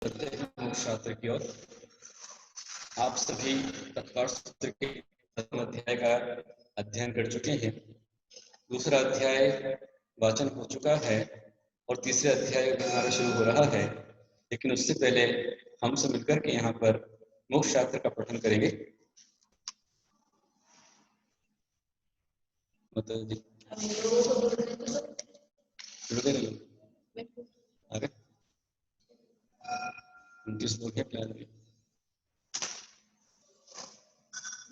शास्त्र की ओर। आप सभी तत्काल सूत्र के प्रथम अध्याय का अध्ययन कर चुके हैं। दूसरा अध्याय वाचन हो चुका है और तीसरा अध्याय भी हमारा शुरू हो रहा है, लेकिन उससे पहले हम सब मिलकर के यहाँ पर मोक्ष शास्त्र का पठन करेंगे। मतलब जी आगे 29 लोग हैं प्लान में।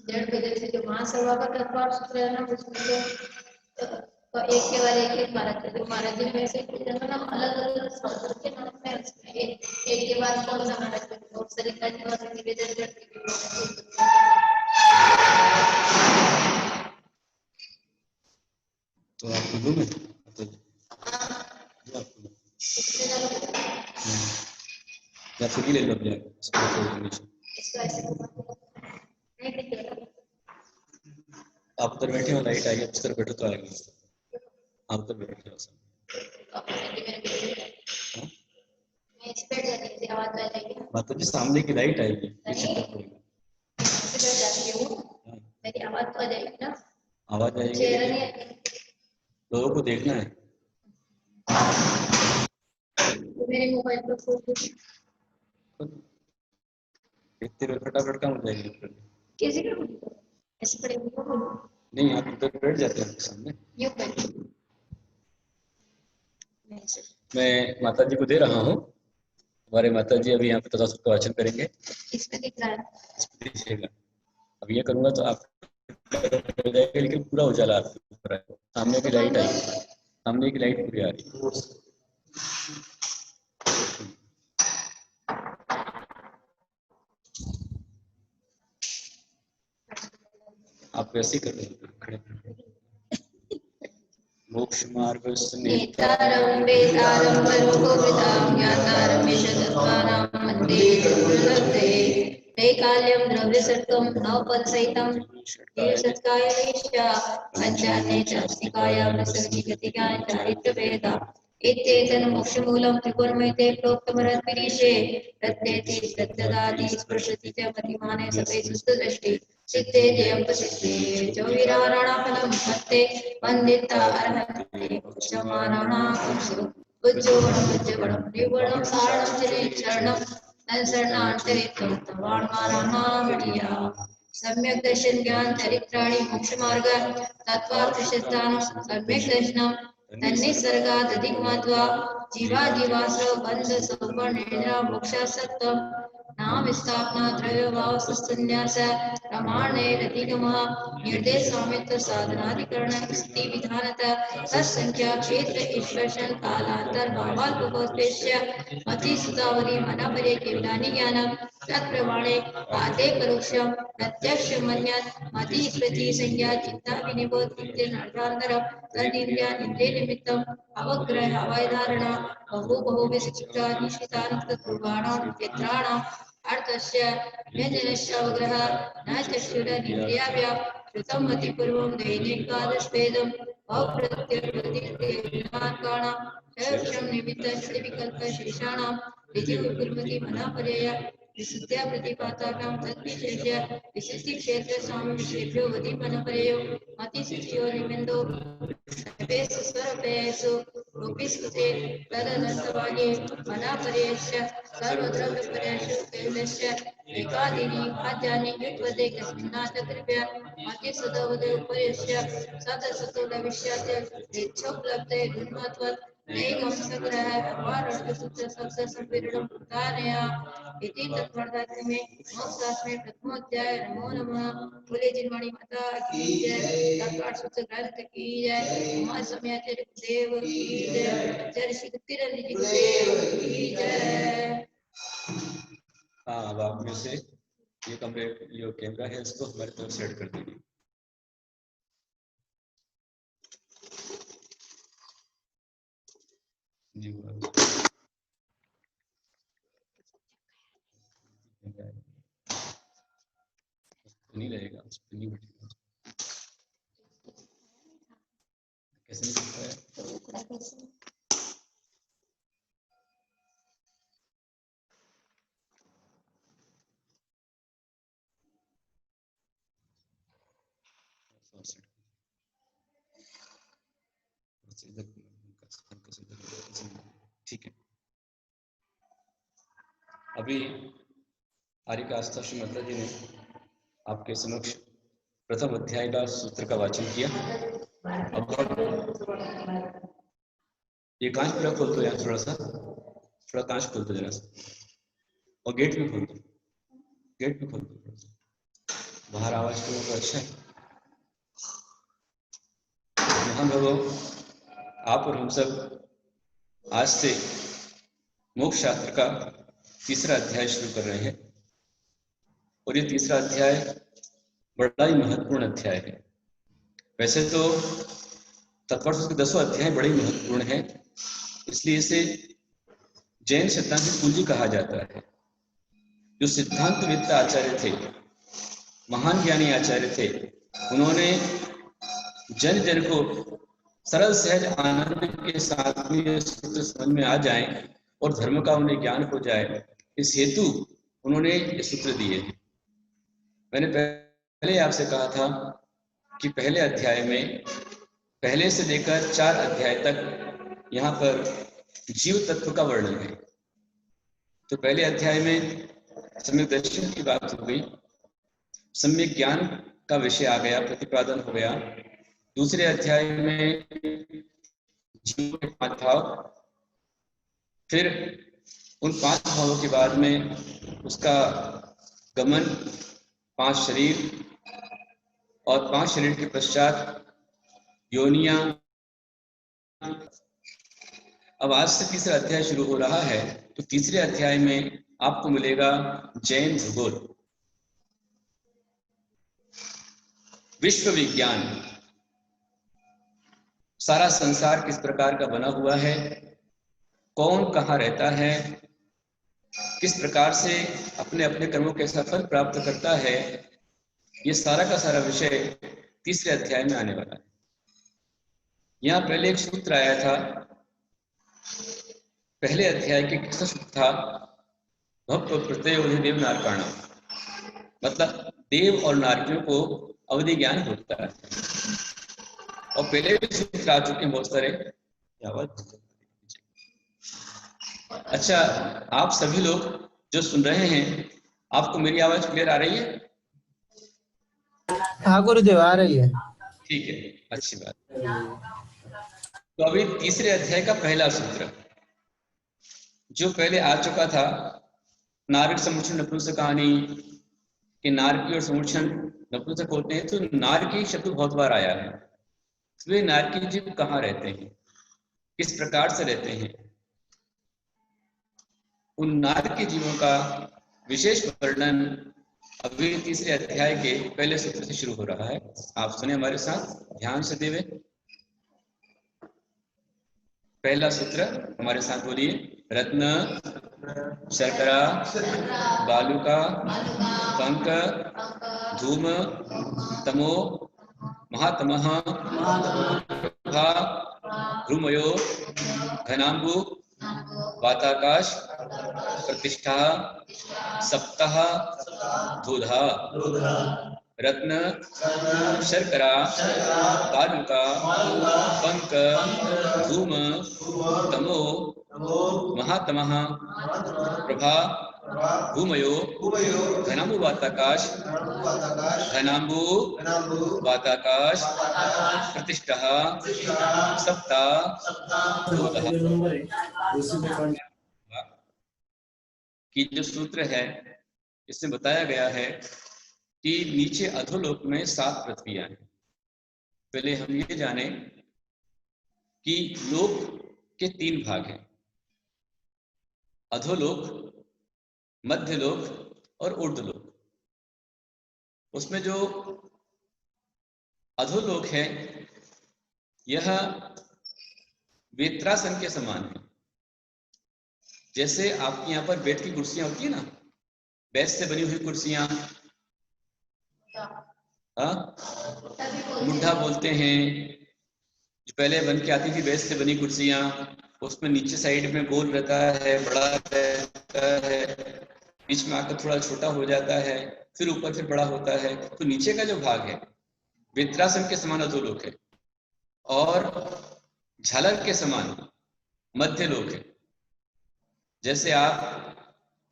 1:30 बजे से जो महासभा का तत्काल सूत्र है ना, उसमें तो एक के बाद एक महाराज थे। जो महाराज जी में से नाम अलग अलग शास्त्र के नाम में उसमें एक के बाद कौन सा महाराज थे और सरिता जी वाले निवेदन करते तो आप बोलो में या फिर ले लो अपने इसका ऐसे नहीं किया। आप उधर बैठे हो, लाइट आई, उस तरफ बैठो तो आएगी। आप उधर बैठे हो सब। मतलब जी सामने की लाइट आएगी, पीछे तक पड़ेगा। मेरी आवाज तो आ जाएगी ना? आवाज आएगी, लोगों को देखना है। मेरे मोबाइल पर फोटो तेरे फटाफट काम हो जाएगी। कैसे करूँ? ऐसे पड़ेगा नहीं, आप उधर बैठ जाते हैं सामने। यूं कर मैं माता जी को दे रहा हूँ। हमारे माता जी अभी यहाँ पे तथा सबका वाचन करेंगे। इसमें दिख रहा है, इसमें दिखेगा। अब ये करूँगा तो आप हो जाएगा, लेकिन पूरा उजाला आपके ऊपर है। सामने की लाइट आई, सामने की लाइट पूरी आ रही है। आप वैसे कर रहे हैं खड़े। मोक्ष मार्ग नेतारं वेतारं परोपकृतां ज्ञातारं यशतत्त्वानां वन्दे गुरुर्लब्धे वैकाल्यं द्रव्यसर्गं नवपदसहितं षट्कायैश्च पञ्चान्ये च अस्तिकायां रसविधिगतिकानि चारित्रभेदा इत्येतन् मोक्षमूलं त्रिगुणमयते प्रोक्तमरद्विरीशे प्रत्येति प्रत्यदादि स्पृशति च मतिमाने सपे सुस्तदृष्टि चित्ते जयं प्रसिद्धे जो विराणाफलं मत्ते वन्दिता अर्हन्ति उच्चमानानां उज्ज्वलं निगुणं सारणं शरणं शरणान्तरितं तवाण्मानानामिडिया सम्यक् दर्शन ज्ञान चरित्राणि मोक्षमार्ग तत्त्वार्थसिद्धानं सम्यक् दर्शनं तन्निसर्गादधिकमत्वा जीवाश्रव बन्ध सोपनिर्णय मोक्षासक्तं नाम स्थापना द्रव्यभाव संन्यास प्रमाणैरधिगमः निर्देश स्वामित्व साधनाधिकरण स्थिति विधानतः तत्संख्या क्षेत्र ईश्वरशन कालांतर भावाल्पकोत्पेश्य मति सुतावली मनापरे केवलानि ज्ञानम तत्प्रमाणे आदे परोक्षम प्रत्यक्ष मन्यत् मति स्मृति संज्ञा चिंता विनिबोध नित्यानर्धानरम तदिन्द्रिया निन्द्रे निमित्तम अवग्रह अवधारणा बहु विशिष्टा निशितान्त ध्रुवाणां चित्राणां अर्थस्य व्यञ्जनस्य अवग्रह न चक्षुरनिन्द्रियाभ्यां श्रुतं मतिपूर्वं दैनिकादस्वेदम् अप्रत्यक्षतिर्देहार्काणां चक्षुषं निमित्तश्रुतिविकल्पशेषाणां ऋजुर्विकुर्मति मनापर्यय विशुद्ध्या प्रतिपाताभ्यां तद्विशेष्य विशिष्टिक्षेत्रसामविषयेभ्यो गतिमनपर्ययो मतिशुचियो निमिन्दो सर्वेषु स्वरूपेषु रूपिस्कृते तदनन्तभागे मनापर्ययस्य सर्वद्रव्यपर्ययेषु केवलस्य एकादीनि खाद्यानि युक्तवते कस्मिन्नाथकृपया मतिसुतवदुपर्यस्य सतसतुलविष्यात् इच्छोपलब्धे गुणवत्वत् एकं सग्रह व्यवहारस्तुतसप्तसंपीडनं उदाहरया इति तत्पर्दात्मे मोक्षास्मे प्रथमोऽध्याय। नमो नमः। बोले जिनवाणी माता की जय। तत्पर सूत्र ग्रंथ की जय। उमा समयाचार्य देव की जय। आचार्य श्री गुप्तीनंद जी देव की जय। हाँ, अब आप में से ये कमरे जो कैमरा है इसको हमारी तरफ सेट कर दीजिए। जी नहीं रहेगा, उस पर नहीं बैठेगा। कैसे नहीं सकता है? ठीक है, अभी आर्य आस्था श्री माता जी ने आपके समक्ष प्रथम अध्याय का सूत्र का वाचन किया। अब ये कांच पूरा खोल दो यार, थोड़ा कांच खोल दो जरा सा, और गेट भी खोल दो, गेट भी खोल दो, बाहर आवाज को तो अच्छा है। हम लोगों, आप और हम सब आज से मोक्ष शास्त्र का तीसरा अध्याय शुरू कर रहे हैं, और ये तीसरा अध्याय बड़ा ही महत्वपूर्ण अध्याय है। वैसे तो तत्वशास्त्र के 10 अध्याय बड़े महत्वपूर्ण हैं, इसलिए इसे जैन सिद्धांत की कुंजी कहा जाता है। जो सिद्धांतविद आचार्य थे, महान ज्ञानी आचार्य थे, उन्होंने जन जन को सरल सहज आनंद के साथ में सूत्र समझ में आ जाए और धर्म का उन्हें ज्ञान हो जाए, इस हेतु उन्होंने ये सूत्र दिए हैं। मैंने पहले आपसे कहा था कि पहले अध्याय में पहले से लेकर 4 अध्याय तक यहाँ पर जीव तत्व का वर्णन है। तो पहले अध्याय में सम्यक दर्शन की बात हो गई, सम्यक ज्ञान का विषय आ गया, प्रतिपादन हो गया। दूसरे अध्याय में जीव के 5 भाव, फिर उन 5 भावों के बाद में उसका गमन 5 शरीर, और 5 शरीर के पश्चात योनियां। अब आज से तीसरा अध्याय शुरू हो रहा है, तो तीसरे अध्याय में आपको मिलेगा जैन भूगोल, विश्व विज्ञान, सारा संसार किस प्रकार का बना हुआ है, कौन कहाँ रहता है, किस प्रकार से अपने अपने कर्मों के सफल प्राप्त करता है, ये सारा का सारा विषय तीसरे अध्याय में आने वाला है। यहाँ पहले एक सूत्र आया था, पहले अध्याय के किसका सूत्र था, भव प्रत्यय देव नारकाण, मतलब देव और नारकियों को अवधि ज्ञान होता है। और पहले भी सूत्र आ चुके हैं बहुत सारे। अच्छा, आप सभी लोग जो सुन रहे हैं, आपको मेरी आवाज क्लियर आ रही है? हाँ गुरुदेव, आ रही है। ठीक है, अच्छी बात। तो अभी तीसरे अध्याय का पहला सूत्र जो पहले आ चुका था, नारक समुच्चन नपुंसक कहानी कि नारकी और समुच्चन नपुंसक होते हैं, तो नारकी शब्द बहुत बार आया है। तो वे नारकी जीव कहाँ रहते हैं, किस प्रकार से रहते हैं, उन नारकी जीवों का विशेष वर्णन अभी तीसरे अध्याय के पहले सूत्र से शुरू हो रहा है। आप सुने हमारे साथ ध्यान से देवे। पहला सूत्र हमारे साथ बोलिए, रत्न शर्करा बालुका पंक धूम तमो महातमः भ्रूमयो घनाम्बु वाताकाश प्रतिष्ठा सप्तः धूधा रत्न शर्करा बालुका पंक धूम तमो महातमः प्रभा भूमयो घनाम्बु वाताकाश घनाम्बु वाताकाश प्रतिष्ठा सप्ता की जो सूत्र है, इसमें बताया गया है कि नीचे अधोलोक में 7 पृथ्वियां हैं। पहले हम ये जाने कि लोक के 3 भाग हैं, अधोलोक, मध्यलोक और ऊर्ध्वलोक। उसमें जो अधोलोक है, यह वेत्रासन के समान है। जैसे आपके यहाँ पर बैठ की कुर्सियां होती है ना, बैठ से बनी हुई कुर्सियां, मुड्ढा बोलते हैं, जो पहले बन के आती थी बैठ से बनी कुर्सियां, उसमें नीचे साइड में गोल रहता है, बड़ा रहता है, बीच में आकर थोड़ा छोटा हो जाता है, फिर ऊपर फिर बड़ा होता है। तो नीचे का जो भाग है वित्रासन के समान अधोलोक है और झालर के समान मध्य लोक है। जैसे आप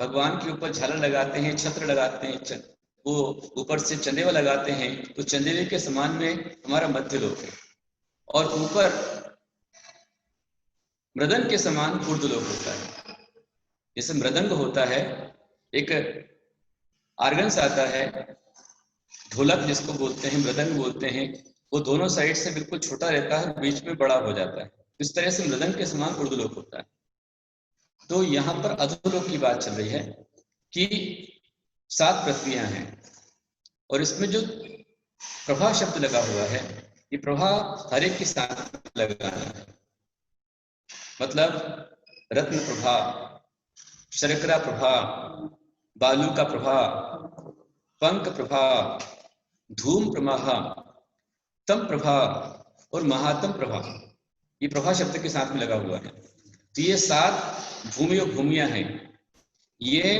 भगवान के ऊपर झालर लगाते हैं, छत्र लगाते हैं, वो ऊपर से चंदेवा लगाते हैं, तो चंदेवे के समान में हमारा मध्य लोक है और ऊपर मृदंग के समान ऊर्ध्वलोक होता है। जैसे मृदंग होता है, एक आर्गन्स आता है, ढोलक जिसको बोलते हैं, मृदंग बोलते हैं, वो दोनों साइड से बिल्कुल छोटा रहता है, बीच में बड़ा हो जाता है। इस तरह से मृदंग के समान ऊर्ध्वलोक होता है। तो यहाँ पर अधोलोक की बात चल रही है कि 7 पृथ्वियां हैं और इसमें जो प्रभा शब्द लगा हुआ है, ये प्रभा हर एक के साथ लगाना है। मतलब रत्न प्रभा, शर्करा प्रभा, बालू का प्रभा, पंक प्रभा, धूम प्रमाह, तम प्रभा और महातम प्रभा, ये प्रभा शब्द के साथ में लगा हुआ है। तो ये 7 भूमियां हैं। ये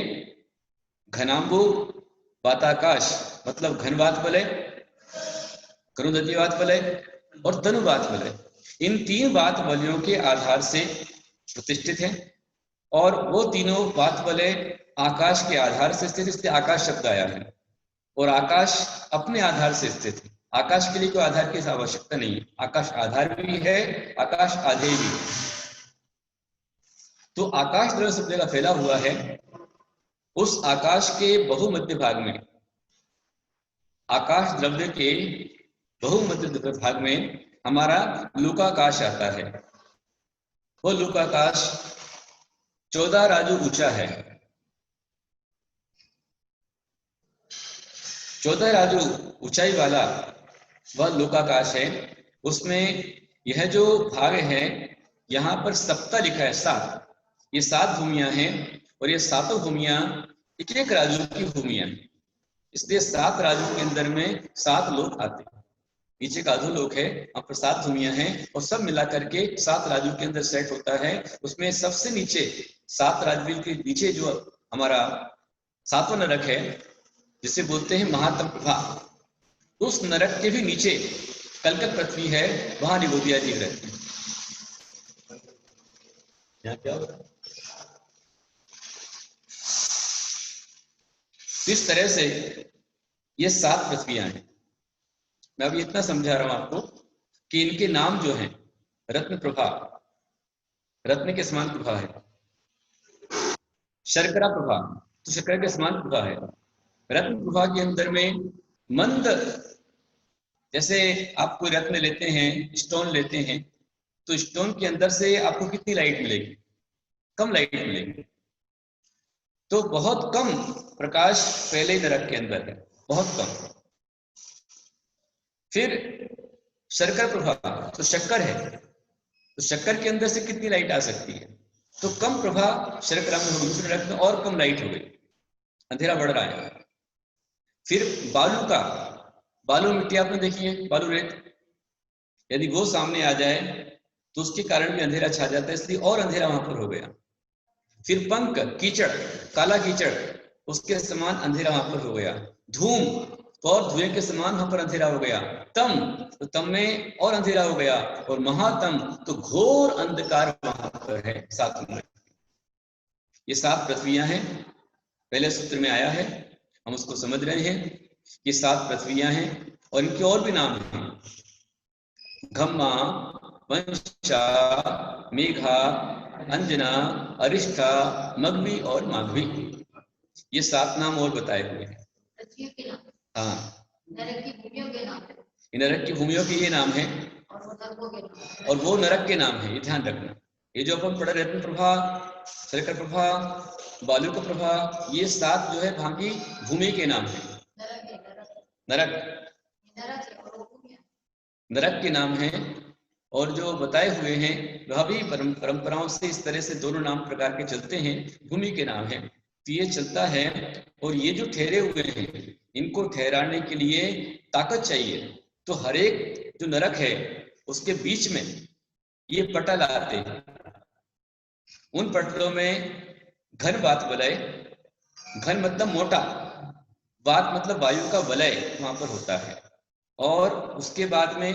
घनांबु वाताकाश, मतलब घनवात वलय, करुणदती वात वलय और तनुवात वलय, इन 3 वात वलयों के आधार से प्रतिष्ठित है और वो तीनों वात वलय आकाश के आधार से स्थित, इसलिए आकाश शब्द आया है। और आकाश अपने आधार से स्थित है। आकाश के लिए कोई आधार की आवश्यकता नहीं है। आकाश आधार भी है, आकाश आधेय भी है। तो आकाश द्रव्य सब जगह फैला हुआ है। उस आकाश के बहुमध्य भाग में, आकाश द्रव्य के बहुमध्य भाग में हमारा लोकाकाश आता है। वो लोकाकाश 14 राजू ऊंचा है। 14 राजू ऊंचाई वाला वह लोकाकाश है। उसमें यह जो भाग है, यहाँ पर सप्ता लिखा है, 7। ये 7 भूमियां हैं और ये 7 भूमियां एक राजू की भूमियां हैं, इसलिए 7 राजू के अंदर में 7 लोक आते हैं। नीचे का अधोलोक है, वहां पर 7 भूमियां हैं और सब मिला करके 7 राजू के अंदर सेट होता है। उसमें सबसे नीचे 7 राजू के नीचे जो हमारा 7वां नरक है, जिसे बोलते हैं महातम प्रभा, उस नरक के भी नीचे कलकत पृथ्वी है, वहां निगोदिया जी रहते हैं। यहाँ क्या हो रहा है? इस तरह से ये 7 पृथ्वियां हैं। मैं अभी इतना समझा रहा हूं आपको कि इनके नाम जो हैं, रत्न प्रभा, रत्न के समान प्रभा है। शर्करा प्रभा, तो शर्करा के समान प्रभा है। रत्न प्रभा के अंदर में मंद, जैसे आप कोई रत्न लेते हैं, स्टोन लेते हैं, तो स्टोन के अंदर से आपको कितनी लाइट मिलेगी? कम लाइट मिलेगी। तो बहुत कम प्रकाश पहले नरक के अंदर है, बहुत कम। फिर शर्कर प्रभा, तो शक्कर है, तो शक्कर के अंदर से कितनी लाइट आ सकती है? तो कम प्रभा शर्करा में होगी, दूसरे नरक में और कम लाइट हो गई, अंधेरा बढ़ रहा है। फिर बालू का, बालू मिट्टी आपने देखी है, बालू रेत, यदि वो सामने आ जाए तो उसके कारण भी अंधेरा छा जाता है, इसलिए और अंधेरा वहां पर हो गया। फिर पंक, कीचड़, काला कीचड़, उसके समान अंधेरा वहां पर हो गया। धूम, तो और धुएं के समान वहां पर अंधेरा हो गया। तम, तो तम में और अंधेरा हो गया। और महातम, तो घोर अंधकार वहां पर है 7 नंबर। ये 7 पृथ्वियां हैं, पहले सूत्र में आया है, हम उसको समझ रहे हैं। ये 7 पृथ्वियां हैं और इनके और भी नाम हैं, घम्मा, वंशा, मेघा, अंजना, अरिष्ठा, मग्वी और माघवी, ये 7 नाम और बताए हुए हैं। हाँ, नरक की भूमियों के नाम है। नरक की भूमियों के ये नाम है और वो नरक के नाम है, ये ध्यान रखना। ये जो अपन पढ़ रहे, रत्न प्रभा, शर्कर प्रभा, बालू का प्रभा, ये 7 जो है भागी भूमि के नाम है। नरक नरक के नाम है। और जो बताए हुए हैं वह भी परंपराओं से इस तरह से दोनों नाम प्रकार के चलते हैं, भूमि के नाम है। तो ये चलता है। और ये जो ठहरे हुए हैं, इनको ठहराने के लिए ताकत चाहिए। तो हर एक जो नरक है उसके बीच में ये पटल आते हैं। उन पटलों में घन वात वलय, घन मतलब मोटा, वात मतलब वायु का वलय वहां पर होता है। और उसके बाद में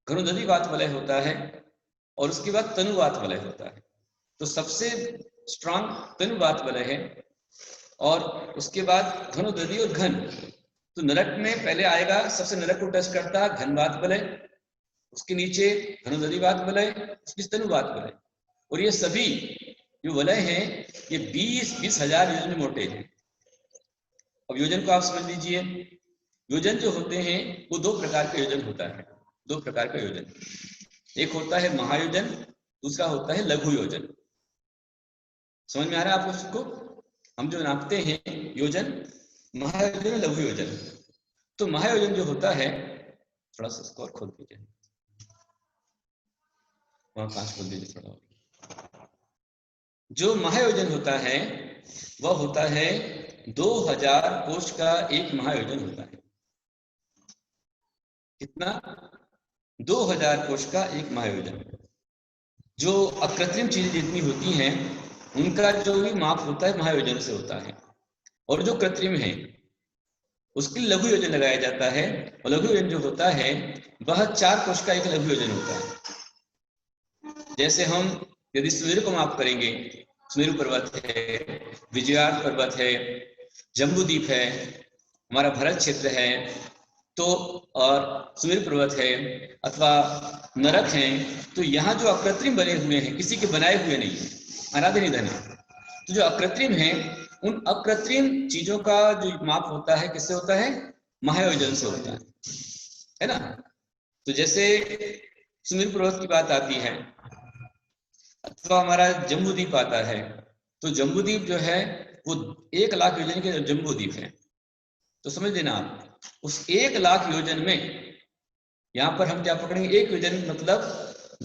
घनोदधि वात वलय होता है और उसके बाद तनुवात वलय होता है। तो सबसे स्ट्रांग तनुवात वलय है और उसके बाद घनोदधि और घन। तो नरक में पहले आएगा, सबसे नरक को टच करता घनवात वलय, उसके नीचे घनोदधिवात वलय, उसकी तनुवात वलय। और ये सभी जो वलय हैं ये 20 हजार योजन मोटे हैं। अब योजन को आप समझ लीजिए, योजन जो होते हैं वो दो प्रकार का योजन होता है। दो प्रकार का योजन, एक होता है महायोजन, दूसरा होता है लघु योजन। समझ में आ रहा है आपको सबको? हम जो नापते हैं योजन, महायोजन और लघु योजन। तो महायोजन जो होता है, थोड़ा सा इसको और खोल दीजिए, वहां कांच खोल दीजिए थोड़ा। जो महायोजन होता है वह होता है 2000 कोष का एक महायोजन होता है। कितना? 2000 कोष का एक महायोजन। जो अकृत्रिम चीजें जितनी होती हैं उनका जो भी माप होता है महायोजन से होता है, और जो कृत्रिम है उसके लिए लघु योजन लगाया जाता है। और लघु योजन जो होता है वह 4 कोष का एक लघु योजन होता है। जैसे हम यदि सुमेरु को माप करेंगे, सुमेरु पर्वत है, विजयार्थ पर्वत है, जम्बूद्वीप है, हमारा भरत क्षेत्र है, तो और सुमेरु पर्वत है अथवा नरक है, तो यहाँ जो अकृत्रिम बने हुए हैं, किसी के बनाए हुए नहीं है, आराधन निधन है। तो जो अकृत्रिम है उन अकृत्रिम चीजों का जो माप होता है किससे होता है? महायोजन से होता है ना। तो जैसे सुमेरु पर्वत की बात आती है अथवा हमारा जम्बूद्वीप आता है, तो जम्बूद्वीप जो है वो 1 लाख योजन के जम्बूद्वीप है। तो समझ लेना आप, उस 1 लाख योजन में यहां पर हम क्या पकड़ेंगे? एक योजन मतलब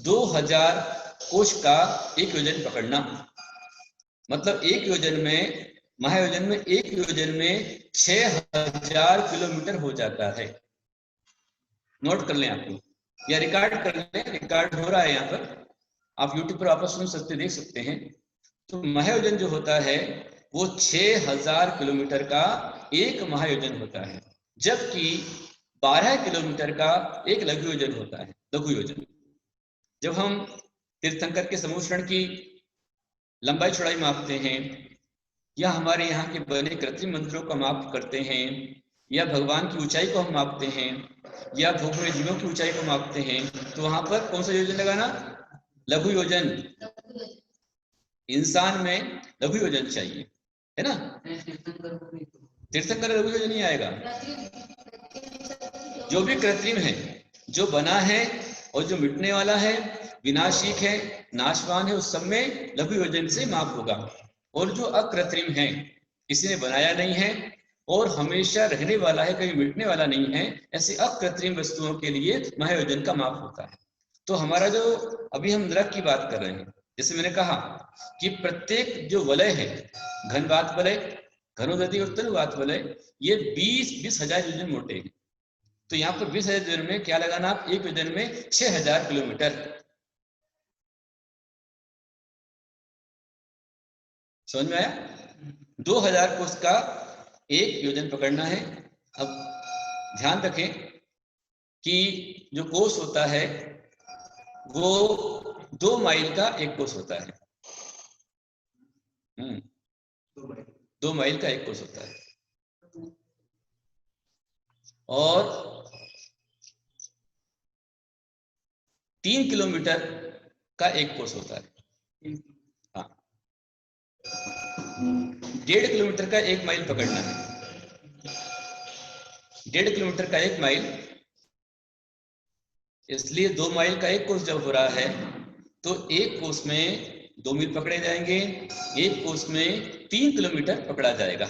2000 कोष का एक योजन पकड़ना। मतलब एक योजन में, महायोजन में, एक योजन में 6000 किलोमीटर हो जाता है। नोट कर लें आपको, या रिकॉर्ड कर लें, रिकॉर्ड हो रहा है यहाँ पर, आप यूट्यूब पर वापस सुन सकते, देख सकते हैं। तो महायोजन जो होता है वो 6000 किलोमीटर का एक महायोजन होता है, जबकि 12 किलोमीटर का एक लघु योजन होता है, लघु योजन। जब हम तीर्थंकर के समूषण की लंबाई चौड़ाई मापते हैं, या हमारे यहाँ के बने कृत्रिम मंदिरों का माप करते हैं, या भगवान की ऊंचाई को हम मापते हैं, या भोग में जीवों की ऊंचाई को मापते हैं, तो वहां पर कौन सा योजन लगाना? लघु योजन। इंसान में लघु योजन चाहिए, है ना। तीर्थंकर लघु योजन नहीं आएगा। जो भी कृत्रिम है, जो बना है और जो मिटने वाला है, विनाशिक है, नाशवान है, उस सब में लघु योजन से माप होगा। और जो अकृत्रिम है, किसी ने बनाया नहीं है और हमेशा रहने वाला है, कभी मिटने वाला नहीं है, ऐसे अकृत्रिम वस्तुओं के लिए महायोजन का माप होता है। तो हमारा जो अभी हम नरक की बात कर रहे हैं, जैसे मैंने कहा कि प्रत्येक जो वलय है, घनवात वलय, घनोदधि और तनुवात वलय, ये 20 हजार योजन मोटे हैं। तो यहाँ पर 20 हजार योजन में क्या लगाना आप? एक योजन में 6000 किलोमीटर। समझ में आया? 2000 कोष का एक योजन पकड़ना है। अब ध्यान रखें कि जो कोष होता है वो 2 माइल का एक कोष होता है। 2 माइल का एक कोष होता है, और 3 किलोमीटर का एक कोष होता है। हाँ, 1.5 किलोमीटर का 1 माइल पकड़ना है। 1.5 किलोमीटर का 1 माइल, इसलिए 2 माइल का एक कोष जब हो रहा है तो एक कोष में 2 मील पकड़े जाएंगे, एक कोष में 3 किलोमीटर पकड़ा जाएगा।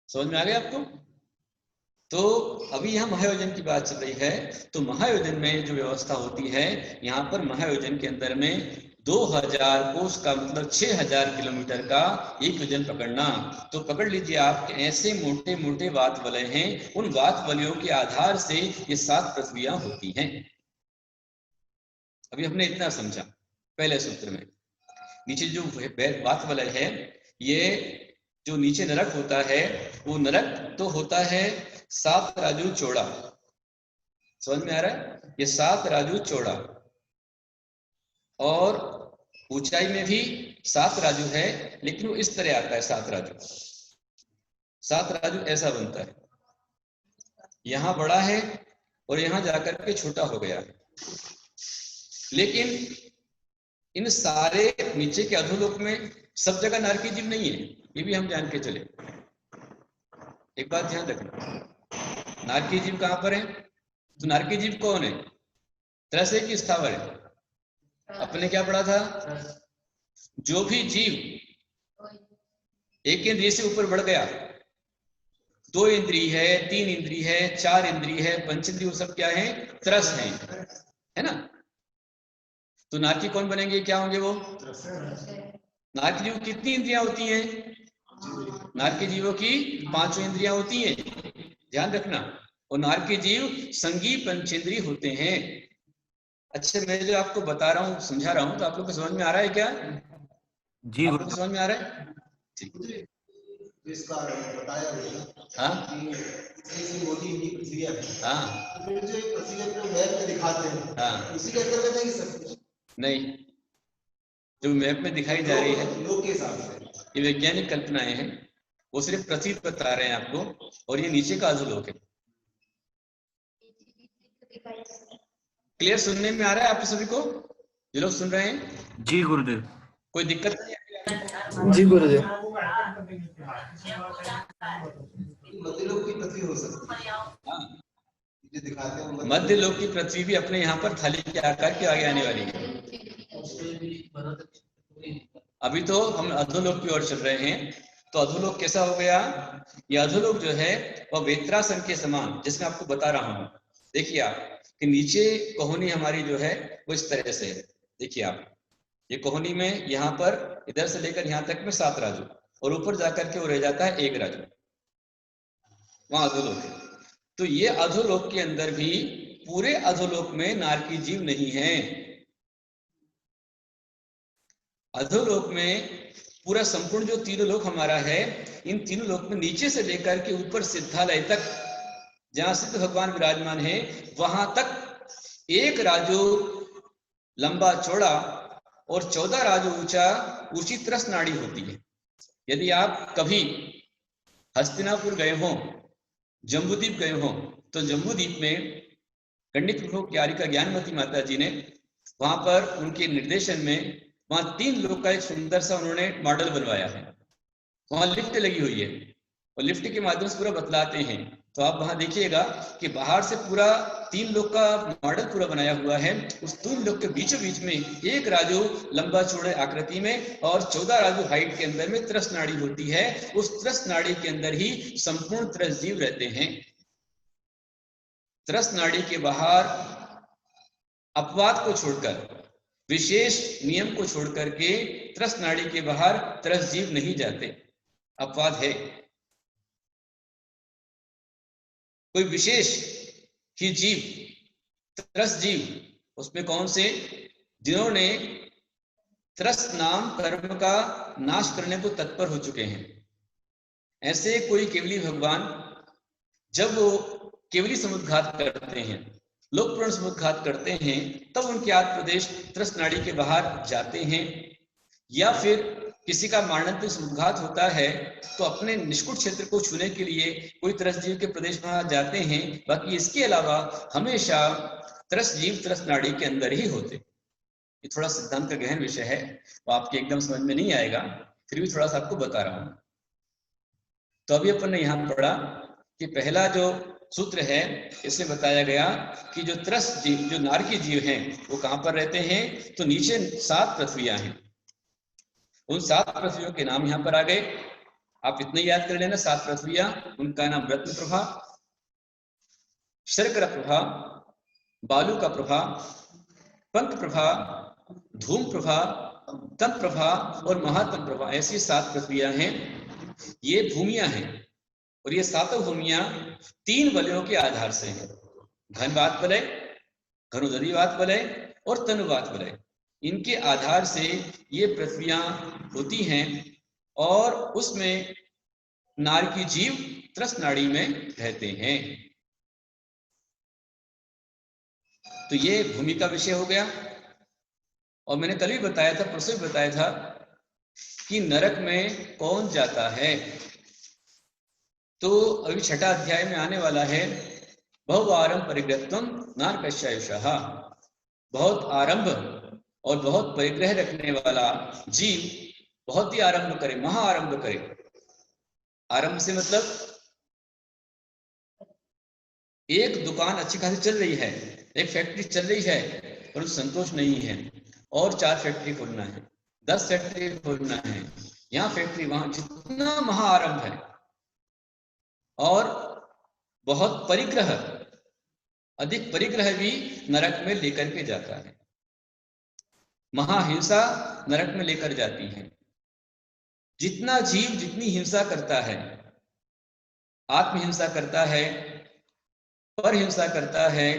समझ में आ गया आपको? तो अभी यहाँ महायोजन की बात चल रही है। तो महायोजन में जो व्यवस्था होती है, यहाँ पर महायोजन के अंदर में 2000 कोष का मतलब 6000 किलोमीटर का एक योजन पकड़ना। तो पकड़ लीजिए आप, ऐसे मोटे मोटे वात वलय हैं, उन वात वलयों के आधार से ये 7 पृथ्वियां होती हैं। अभी हमने इतना समझा पहले सूत्र में। नीचे जो वात वलय है, ये जो नीचे नरक होता है, वो नरक तो होता है 7 राजू चौड़ा, समझ में आ रहा है? ये 7 राजू चौड़ा और ऊंचाई में भी 7 राजू है, लेकिन वो इस तरह आता है 7 राजू। 7 राजू ऐसा बनता है, यहां बड़ा है और यहां जाकर के छोटा हो गया है। लेकिन इन सारे नीचे के अधोलोक में सब जगह नारकी जीव नहीं है, ये भी हम जान के चले। एक बात ध्यान रखना, नारकी जीव कहां पर है? तो नारकी जीव कौन है? त्रस है कि स्थावर है? अपने क्या पढ़ा था? जो भी जीव एक इंद्रिय से ऊपर बढ़ गया, 2 इंद्रिय है, 3 इंद्रिय है, 4 इंद्रिय है, 5 इंद्रिय, सब क्या है? त्रस है ना? तो नारकी कौन बनेंगे? क्या होंगे वो? नारकी जीव कितनी इंद्रियां होती हैं? नारकी जीवों की 5 इंद्रियां होती हैं, ध्यान रखना। और नारकी जीव संगी पंचेंद्रिय होते हैं। अच्छा, मैं जो आपको बता रहा हूँ, समझा रहा हूँ, तो आप लोग को समझ में आ रहा है क्या? जी आप लोग को समझ में आ रहा है? ठीक, इसका बताया गया। हाँ मोटी हुई प्रक्रिया है। हाँ, फिर जो प्रक्रिया को मैप में दिखाते हैं, हाँ, उसी के अंतर्गत है सब? नहीं, जो मैप में दिखाई जा रही है लोग के हिसाब से ये वैज्ञानिक कल्पनाएं हैं, वो सिर्फ प्रतीत बता रहे हैं आपको, और ये नीचे का अधोलोक है। क्लियर सुनने में आ रहा है आप सभी को? जो लोग सुन रहे हैं, जी गुरुदेव। कोई दिक्कत नहीं है? जी गुरुदेव। मध्य लोक की पृथ्वी हो सकती है। हाँ, जो दिखाते हैं मध्य लोक की पृथ्वी भी अपने यहाँ पर थाली के आकार के आगे आने वाली है। अभी तो हम अधोलोक की ओर चल रहे हैं। तो अधोलोक कैसा हो गया? ये अधोलोक जो है वह वेत्रासन के समान, जिसमें आपको बता रहा हूं। देखिए आप कि नीचे कोहनी हमारी जो है वो इस तरह से है। देखिए आप, ये कोहनी में यहाँ पर इधर से लेकर यहाँ तक में 7 राजू, और ऊपर जाकर के वो रह जाता है 1 राजू, वहां अधोलोक है। तो ये अधोलोक के अंदर भी पूरे अधोलोक में नारकी जीव नहीं है। अधोलोक में पूरा संपूर्ण जो 3 लोक हमारा है, इन 3 लोक में नीचे से लेकर के ऊपर सिद्धालय तक, जहां सिद्ध भगवान विराजमान है, वहां तक 1 राजू लंबा चौड़ा और 14 राजू ऊंची त्रस नाड़ी होती है। यदि आप कभी हस्तिनापुर गए हो, जम्बूद्वीप गए हो, तो जम्बूद्वीप में पंडित प्रभु क्यारिका ज्ञानमती माता जी ने वहां पर उनके निर्देशन में वहां 3 लोक का एक सुंदर सा उन्होंने मॉडल बनवाया है। वहां लिफ्ट लगी हुई है और लिफ्ट के माध्यम से पूरा बतलाते हैं। तो आप वहां देखिएगा कि बाहर से पूरा 3 लोक का मॉडल पूरा बनाया हुआ है। उस 3 लोक के बीचों बीच में 1 राजू लंबा चौड़े आकृति में और 14 राजू हाइट के अंदर में त्रस नाड़ी होती है। उस त्रस नाड़ी के अंदर ही संपूर्ण त्रस जीव रहते हैं। त्रस नाड़ी के बाहर अपवाद को छोड़कर, विशेष नियम को छोड़कर के त्रस नाड़ी के बाहर त्रस जीव नहीं जाते। अपवाद है, कोई विशेष ही जीव, त्रस जीव, उसमें कौन से? जिन्होंने त्रस नाम कर्म का नाश करने को तत्पर हो चुके हैं। ऐसे कोई केवली भगवान जब वो केवली समुद्घात करते हैं, लोक पूर्ण समुद्घात करते हैं, तब उनके आत्म प्रदेश त्रस नाड़ी के बाहर जाते हैं। या फिर किसी का मारणांतिक समुद्घात होता है तो अपने निष्कुट क्षेत्र को छूने के लिए कोई त्रस जीव के प्रदेश में जाते हैं। बाकी इसके अलावा हमेशा त्रस जीव त्रस नाड़ी के अंदर ही होते। ये थोड़ा सिद्धांत का गहन विषय है, वो आपके एकदम समझ में नहीं आएगा, फिर भी थोड़ा सा आपको बता रहा हूं। तो अभी अपन ने यहां पढ़ा कि पहला जो सूत्र है, इसमें बताया गया कि जो त्रस जीव, जो नारकी जीव हैं, वो कहां पर रहते हैं? तो नीचे 7 पृथ्वियां हैं। उन 7 पृथ्वियों के नाम यहां पर आ गए। आप इतने याद कर लेना, 7 पृथ्वियां, उनका नाम रत्न प्रभा, शर्करा प्रभा, बालू का प्रभा, पंख प्रभा, धूम प्रभा, तम प्रभा और महातम प्रभा, ऐसी 7 पृथ्वियां हैं। ये भूमियां हैं और ये 7 भूमियां 3 वलयों के आधार से हैं। घनवात वलय, घनोदधिवात वलय और तनुवात वलय। इनके आधार से ये पृथ्वियां होती हैं और उसमें नारकी जीव त्रस्त नाड़ी में रहते हैं। तो ये भूमि का विषय हो गया। और मैंने कल भी बताया था, परसों भी बताया था कि नरक में कौन जाता है। तो अभी छठा अध्याय में आने वाला है बहुआरंभ परिग्रहत्वम नारकस्यायुषः। बहुत आरंभ और बहुत परिग्रह रखने वाला जीव बहुत ही आरंभ करे, महाआरंभ करे। आरंभ से मतलब एक दुकान अच्छी खासी चल रही है, एक फैक्ट्री चल रही है, परंतु संतोष नहीं है और 4 फैक्ट्री खोलना है, 10 फैक्ट्री खोलना है, यहाँ फैक्ट्री वहां, जितना महाआरंभ है और बहुत परिग्रह, अधिक परिग्रह भी नरक में लेकर के जाता है। महाहिंसा नरक में लेकर जाती है। जितना जीव जितनी हिंसा करता है, आत्महिंसा करता है, पर हिंसा करता है,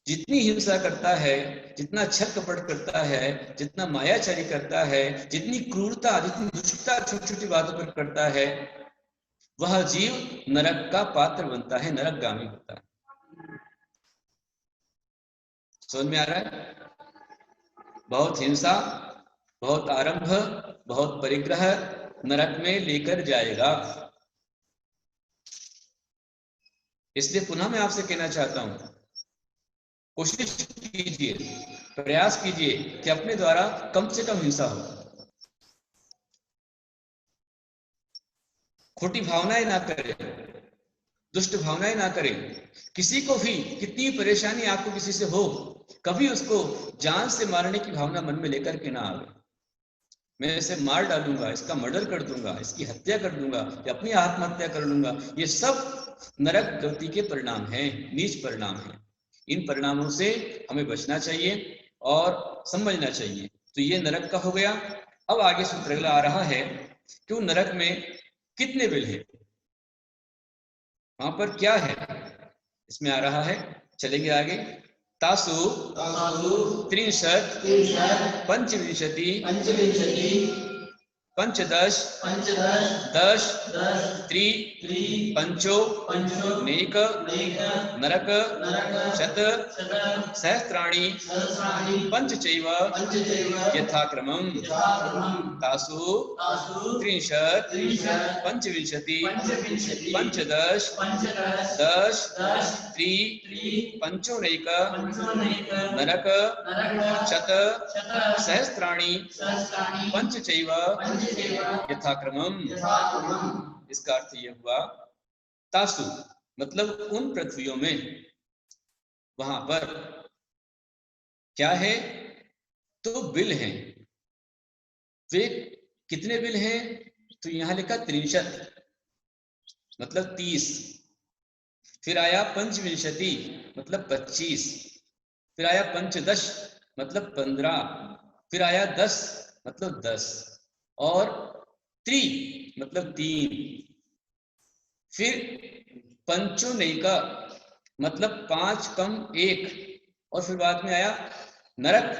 जितनी हिंसा करता है, जितना छल कपट करता है, जितना मायाचारी करता है, जितनी क्रूरता, जितनी दुष्टता छोटी छोटी बातों पर करता है, वह जीव नरक का पात्र बनता है, नरकगामी होता है। समझ में आ रहा है? बहुत हिंसा, बहुत आरंभ, बहुत परिग्रह नरक में लेकर जाएगा। इसलिए पुनः मैं आपसे कहना चाहता हूं, कोशिश कीजिए, प्रयास कीजिए कि अपने द्वारा कम से कम हिंसा हो, खोटी भावनाएं ना करें, दुष्ट भावनाएं ना करें। किसी को भी कितनी परेशानी आपको किसी से हो, कभी उसको जान से मारने की भावना मन में लेकर के ना आवे। मैं इसे मार डालूंगा, इसका मर्डर कर दूंगा, इसकी हत्या कर दूंगा या अपनी आत्महत्या कर लूंगा, ये सब नरक गति के परिणाम हैं, नीच परिणाम हैं। इन परिणामों से हमें बचना चाहिए और समझना चाहिए। तो ये नरक का हो गया। अब आगे सूत्र अगला आ रहा है कि नरक में कितने बिल हैं, वहां पर क्या है, इसमें आ रहा है। चलेंगे आगे। तासु त्रिंशत् पंचविंशति पंचदश दश त्रि पंचो नेक नरक शत सहस्राणि पंचचैव यथाक्रमम्। तासु त्रिंशत् पंचविंशति पंचदश दश त्रि पंचोनैक नरक शत सहस्राणि पंचचैव यथाक्रमम्। इसका अर्थ यह हुआ, तासु मतलब उन पृथ्वियों में, वहां पर क्या है, तो बिल हैं। वे कितने बिल हैं, तो यहां लिखा त्रिंशत् मतलब 30, फिर आया पंचविंशति मतलब 25, फिर आया पंचदश मतलब 15, फिर आया 10 मतलब 10, और त्रि मतलब 3, फिर पंचोनैका मतलब 5 कम 1, और फिर बाद में आया नरक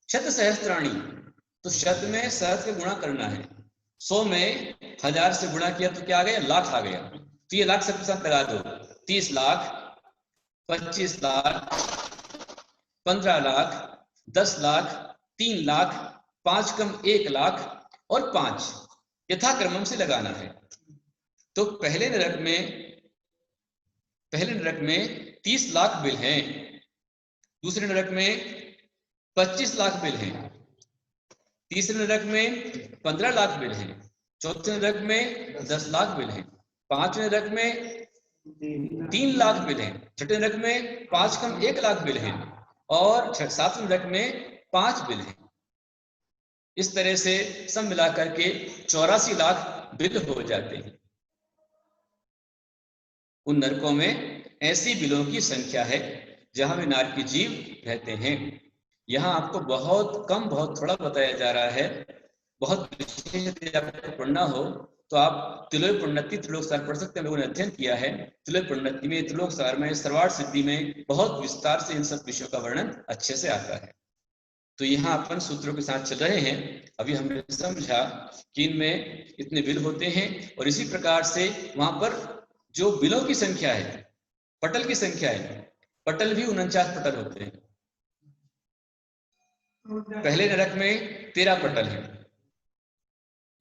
शत सहस्त्राणी, तो शत में सहस्त्र से गुणा करना है, 100 में 1000 से गुणा किया तो क्या आ गया, लाख आ गया। तो ये लाख सबके साथ लगा दो, 30 लाख 25 लाख 15 लाख 10 लाख 3 लाख 5 कम 1 लाख और 5 यथाक्रमम से लगाना है। तो पहले नरक में 30 लाख बिल हैं, दूसरे नरक में 25 लाख बिल हैं, तीसरे नरक में 15 लाख बिल हैं, चौथे नरक में 10 लाख बिल हैं, पांचवें नरक में 3 लाख बिल हैं, छठे नरक में 5 कम 1 लाख बिल हैं, और सातवें नरक में 5 बिल हैं। इस तरह से सब मिलाकर के 84 लाख बिल हो जाते हैं। उन नरकों में ऐसी बिलों की संख्या है जहां वे नारकी जीव रहते हैं। यहाँ आपको बहुत कम, बहुत थोड़ा बताया जा रहा है। बहुत विशेष आपको पढ़ना हो तो आप तिलोक पुण्यति त्रिलोक सार पढ़ सकते हैं। लोगों ने अध्ययन किया है तिलोक पुण्यति में, त्रिलोक सार में, सर्वार्थ सिद्धि में बहुत विस्तार से इन सब विषयों का वर्णन अच्छे से आता है। तो यहाँ अपन सूत्रों के साथ चल रहे हैं। अभी हमने समझा कि इनमें इतने बिल होते हैं और इसी प्रकार से वहां पर जो बिलों की संख्या है, पटल की संख्या है, पटल भी 49 पटल होते हैं। पहले नरक में 13 पटल हैं,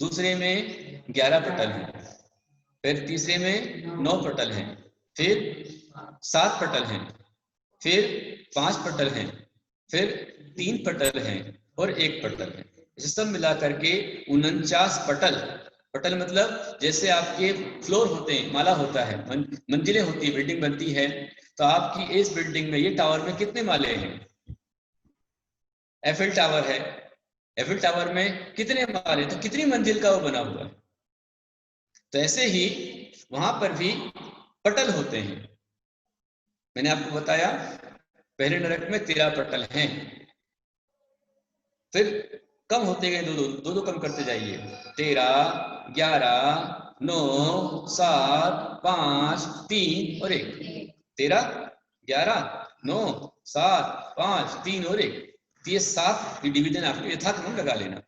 दूसरे में 11 पटल हैं, फिर तीसरे में 9 पटल हैं, फिर 7 पटल हैं, फिर 5 पटल हैं, फिर 3 पटल हैं और 1 पटल है। इसे सब मिलाकर के 49 पटल। पटल मतलब जैसे आपके फ्लोर होते हैं, माला होता है, मंजिलें होती है, बिल्डिंग बनती है, तो आपकी इस बिल्डिंग में, ये टावर में कितने माले हैं? एफिल टावर है, एफिल टावर में कितने माले, तो कितनी मंजिल का वो बना हुआ है। तो ऐसे ही वहां पर भी पटल होते हैं। मैंने आपको बताया पहले नरक में 13 पटल हैं, फिर कम होते गए, दो दो कम करते जाइए। 13, 11, 9, 7, 5, 3 और 1। 13, 11, 9, 7, 5, 3 और 1। तो ये 7 डिवीजन आपको यथाक्रम लगा लेना।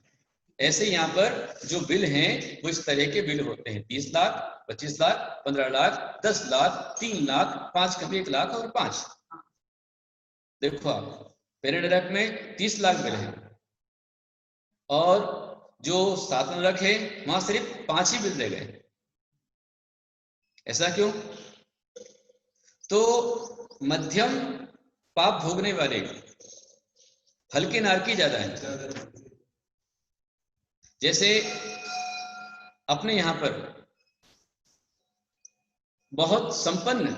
ऐसे यहाँ पर जो बिल हैं वो इस तरह के बिल होते हैं: 30 लाख, 25 लाख, 15 लाख, 10 लाख, 3 लाख, 5 कभी 1 लाख और 5। देखो आप पहले नरक में 30 लाख बिल है और जो 7 नरक है वहां सिर्फ 5 ही बिल दे गए। ऐसा क्यों? तो मध्यम पाप भोगने वाले हल्के नारकी ज्यादा है। जैसे अपने यहां पर बहुत संपन्न,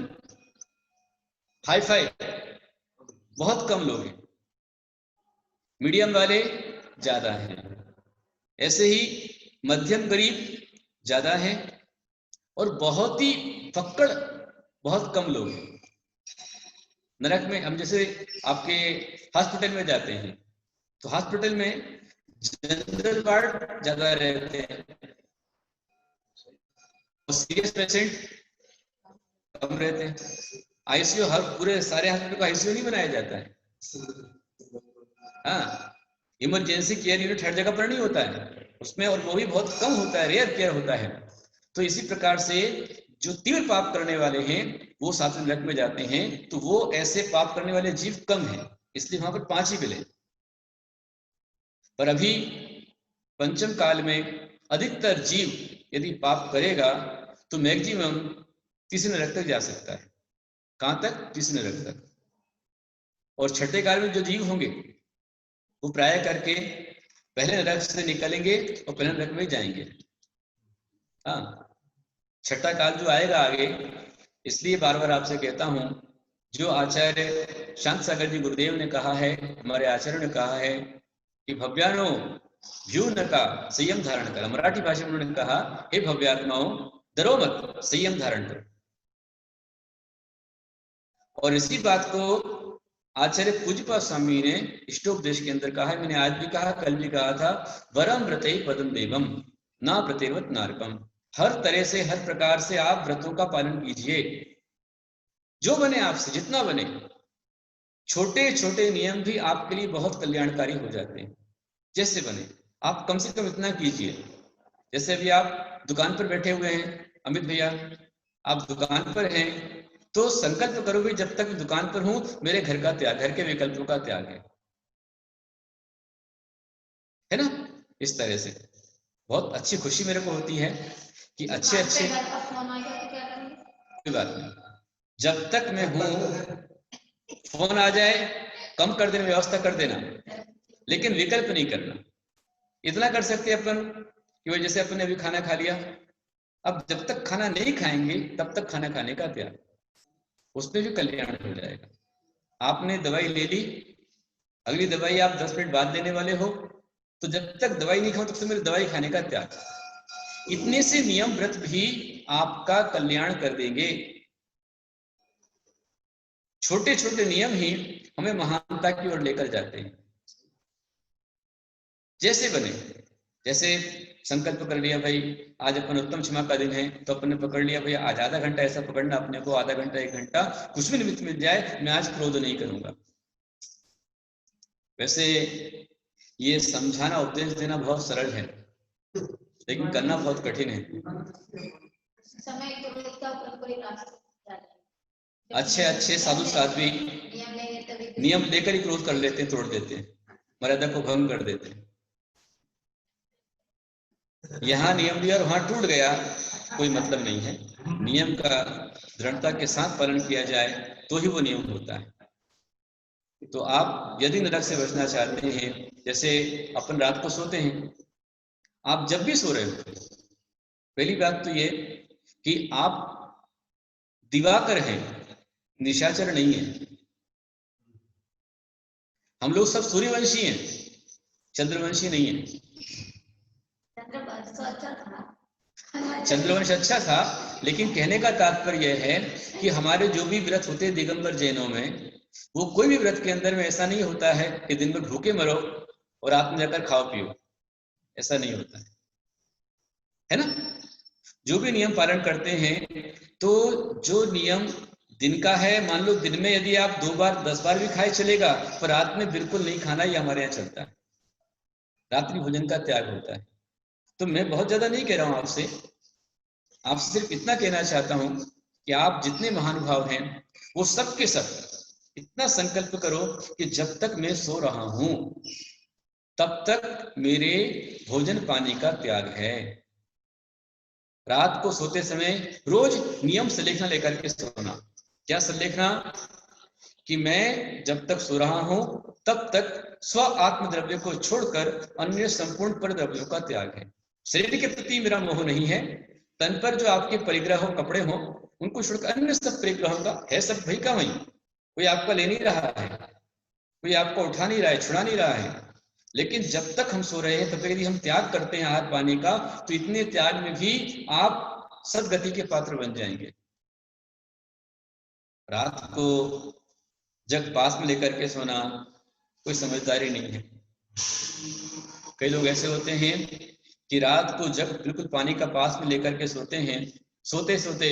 हाई फाई बहुत कम लोग हैं, मीडियम वाले ज्यादा हैं, ऐसे ही मध्यम गरीब ज्यादा है और बहुत ही फक्कड़ बहुत कम लोग हैं। नरक में हम जैसे आपके हॉस्पिटल में जाते हैं तो हॉस्पिटल में जनरल वार्ड ज्यादा रहते हैं और सीरियस पेशेंट कम रहते हैं। आईसीयू हर पूरे सारे हॉस्पिटल को आईसीयू नहीं बनाया जाता है। हाँ, इमरजेंसी केयर यूनिट हर जगह पर नहीं होता है उसमें, और वो भी बहुत कम होता है, रेयर केयर होता है। तो इसी प्रकार से जो तीव्र पाप करने वाले हैं वो सातवें नरक में जाते हैं। तो वो ऐसे पाप करने वाले जीव कम हैं, इसलिए वहां पर 5 ही मिले। पर अभी पंचम काल में अधिकतर जीव यदि पाप करेगा तो मैक्सिमम तीसरे नरक तक जा सकता है। कहां तक? तीसरे नरक तक। और छठे काल में जो जीव होंगे वो प्राय करके पहले नरक से निकलेंगे और पहले नरक में जाएंगे। हाँ, छठा काल जो आएगा आगे, इसलिए बार बार आपसे कहता हूं, जो आचार्य शांत सागर जी गुरुदेव ने कहा है, हमारे आचार्य ने कहा है कि भव्यानो भ्यू न का संयम धारण कर। मराठी भाषा में उन्होंने कहा, हे भव्यात्माओं डरो मत, संयम धारण करो। और इसी बात को आचार्य पूज्यपाद स्वामी ने इष्टोपदेश के अंदर कहा है। मैंने आज भी कहा, कल भी कहा था, वरम व्रते पदम देवम ना व्रतेवत नारकम। हर तरह से, हर प्रकार से आप व्रतों का पालन कीजिए, जो बने आपसे, जितना बने। छोटे छोटे नियम भी आपके लिए बहुत कल्याणकारी हो जाते हैं। जैसे बने आप कम से कम इतना कीजिए। जैसे अभी आप दुकान पर बैठे हुए हैं, अमित भैया आप दुकान पर हैं, तो संकल्प करोगे जब तक दुकान पर हूं मेरे घर का त्याग, घर के विकल्पों का त्याग है ना। इस तरह से बहुत अच्छी खुशी मेरे को होती है कि अच्छे अच्छे, कोई बात नहीं, जब तक मैं हूं फोन आ जाए कम कर देना, व्यवस्था कर देना, लेकिन विकल्प नहीं करना। इतना कर सकते अपन कि वो जैसे अपन ने अभी खाना खा लिया, अब जब तक खाना नहीं खाएंगे तब तक खाना खाने का त्याग, उसमें भी कल्याण हो जाएगा। आपने दवाई ले ली, अगली दवाई आप 10 मिनट बाद लेने वाले हो, तो जब तक दवाई नहीं खाओ तब तक मेरी दवाई खाने का त्याग। इतने से नियम व्रत भी आपका कल्याण कर देंगे। छोटे छोटे नियम ही हमें महानता की ओर लेकर जाते हैं। जैसे बने, जैसे संकल्प कर लिया भाई आज अपन उत्तम क्षमा का दिन है, तो अपन ने पकड़ लिया भाई आज आधा घंटा ऐसा पकड़ना अपने को, आधा घंटा 1 घंटा कुछ भी निमित्त मिल जाए मैं आज क्रोध नहीं करूंगा। वैसे ये समझाना, उपदेश देना बहुत सरल है, लेकिन करना बहुत कठिन है। अच्छे अच्छे साधु साध्वी नियम लेकर ही क्रोध कर लेते हैं, तोड़ देते हैं, मर्यादा को भंग कर देते हैं। यहाँ नियम लिया और वहां टूट गया, कोई मतलब नहीं है। नियम का दृढ़ता के साथ पालन किया जाए तो ही वो नियम होता है। तो आप यदि नरक से बचना चाहते हैं, जैसे अपन रात को सोते हैं, आप जब भी सो रहे हो, पहली बात तो ये कि आप दिवाकर हैं, निशाचर नहीं है। हम लोग सब सूर्यवंशी हैं, चंद्रवंशी नहीं है। चंद्रवंश अच्छा था, लेकिन कहने का तात्पर्य यह है कि हमारे जो भी व्रत होते हैं दिगंबर जैनों में, वो कोई भी व्रत के अंदर में ऐसा नहीं होता है कि दिन भर भूखे मरो और रात में जाकर खाओ पियो, ऐसा नहीं होता है ना। जो भी नियम पालन करते हैं, तो जो नियम दिन का है, मान लो दिन में यदि आप 2 बार 10 बार भी खाए चलेगा, पर रात में बिल्कुल नहीं खाना, ये हमारे यहाँ चलता है। रात्रि भोजन का त्याग होता है। तो मैं बहुत ज्यादा नहीं कह रहा हूं आपसे सिर्फ इतना कहना चाहता हूं कि आप जितने महानुभाव हैं, वो सब के सब इतना संकल्प करो कि जब तक मैं सो रहा हूं तब तक मेरे भोजन पानी का त्याग है। रात को सोते समय रोज नियम संलेखना लेकर के सोना। क्या संलेखना? कि मैं जब तक सो रहा हूं तब तक स्व आत्म द्रव्य को छोड़कर अन्य संपूर्ण पर द्रव्यों का त्याग है। शरीर के प्रति मेरा मोह नहीं है। तन पर जो आपके परिग्रह हो, कपड़े हो, उनको छोड़कर अन्य सब परिग्रहों का है, सब भाई का वही। कोई आपका ले नहीं रहा है, कोई आपको उठा नहीं रहा है, छुड़ा नहीं रहा है। लेकिन जब तक हम सो रहे हैं तब तक यदि हम त्याग करते हैं आहार पानी का, तो इतने त्याग में भी आप सदगति के पात्र बन जाएंगे। रात को जग पास में लेकर के सोना कोई समझदारी नहीं है। कई लोग ऐसे होते हैं कि रात को जग बिल्कुल पानी का पास में लेकर के सोते हैं, सोते सोते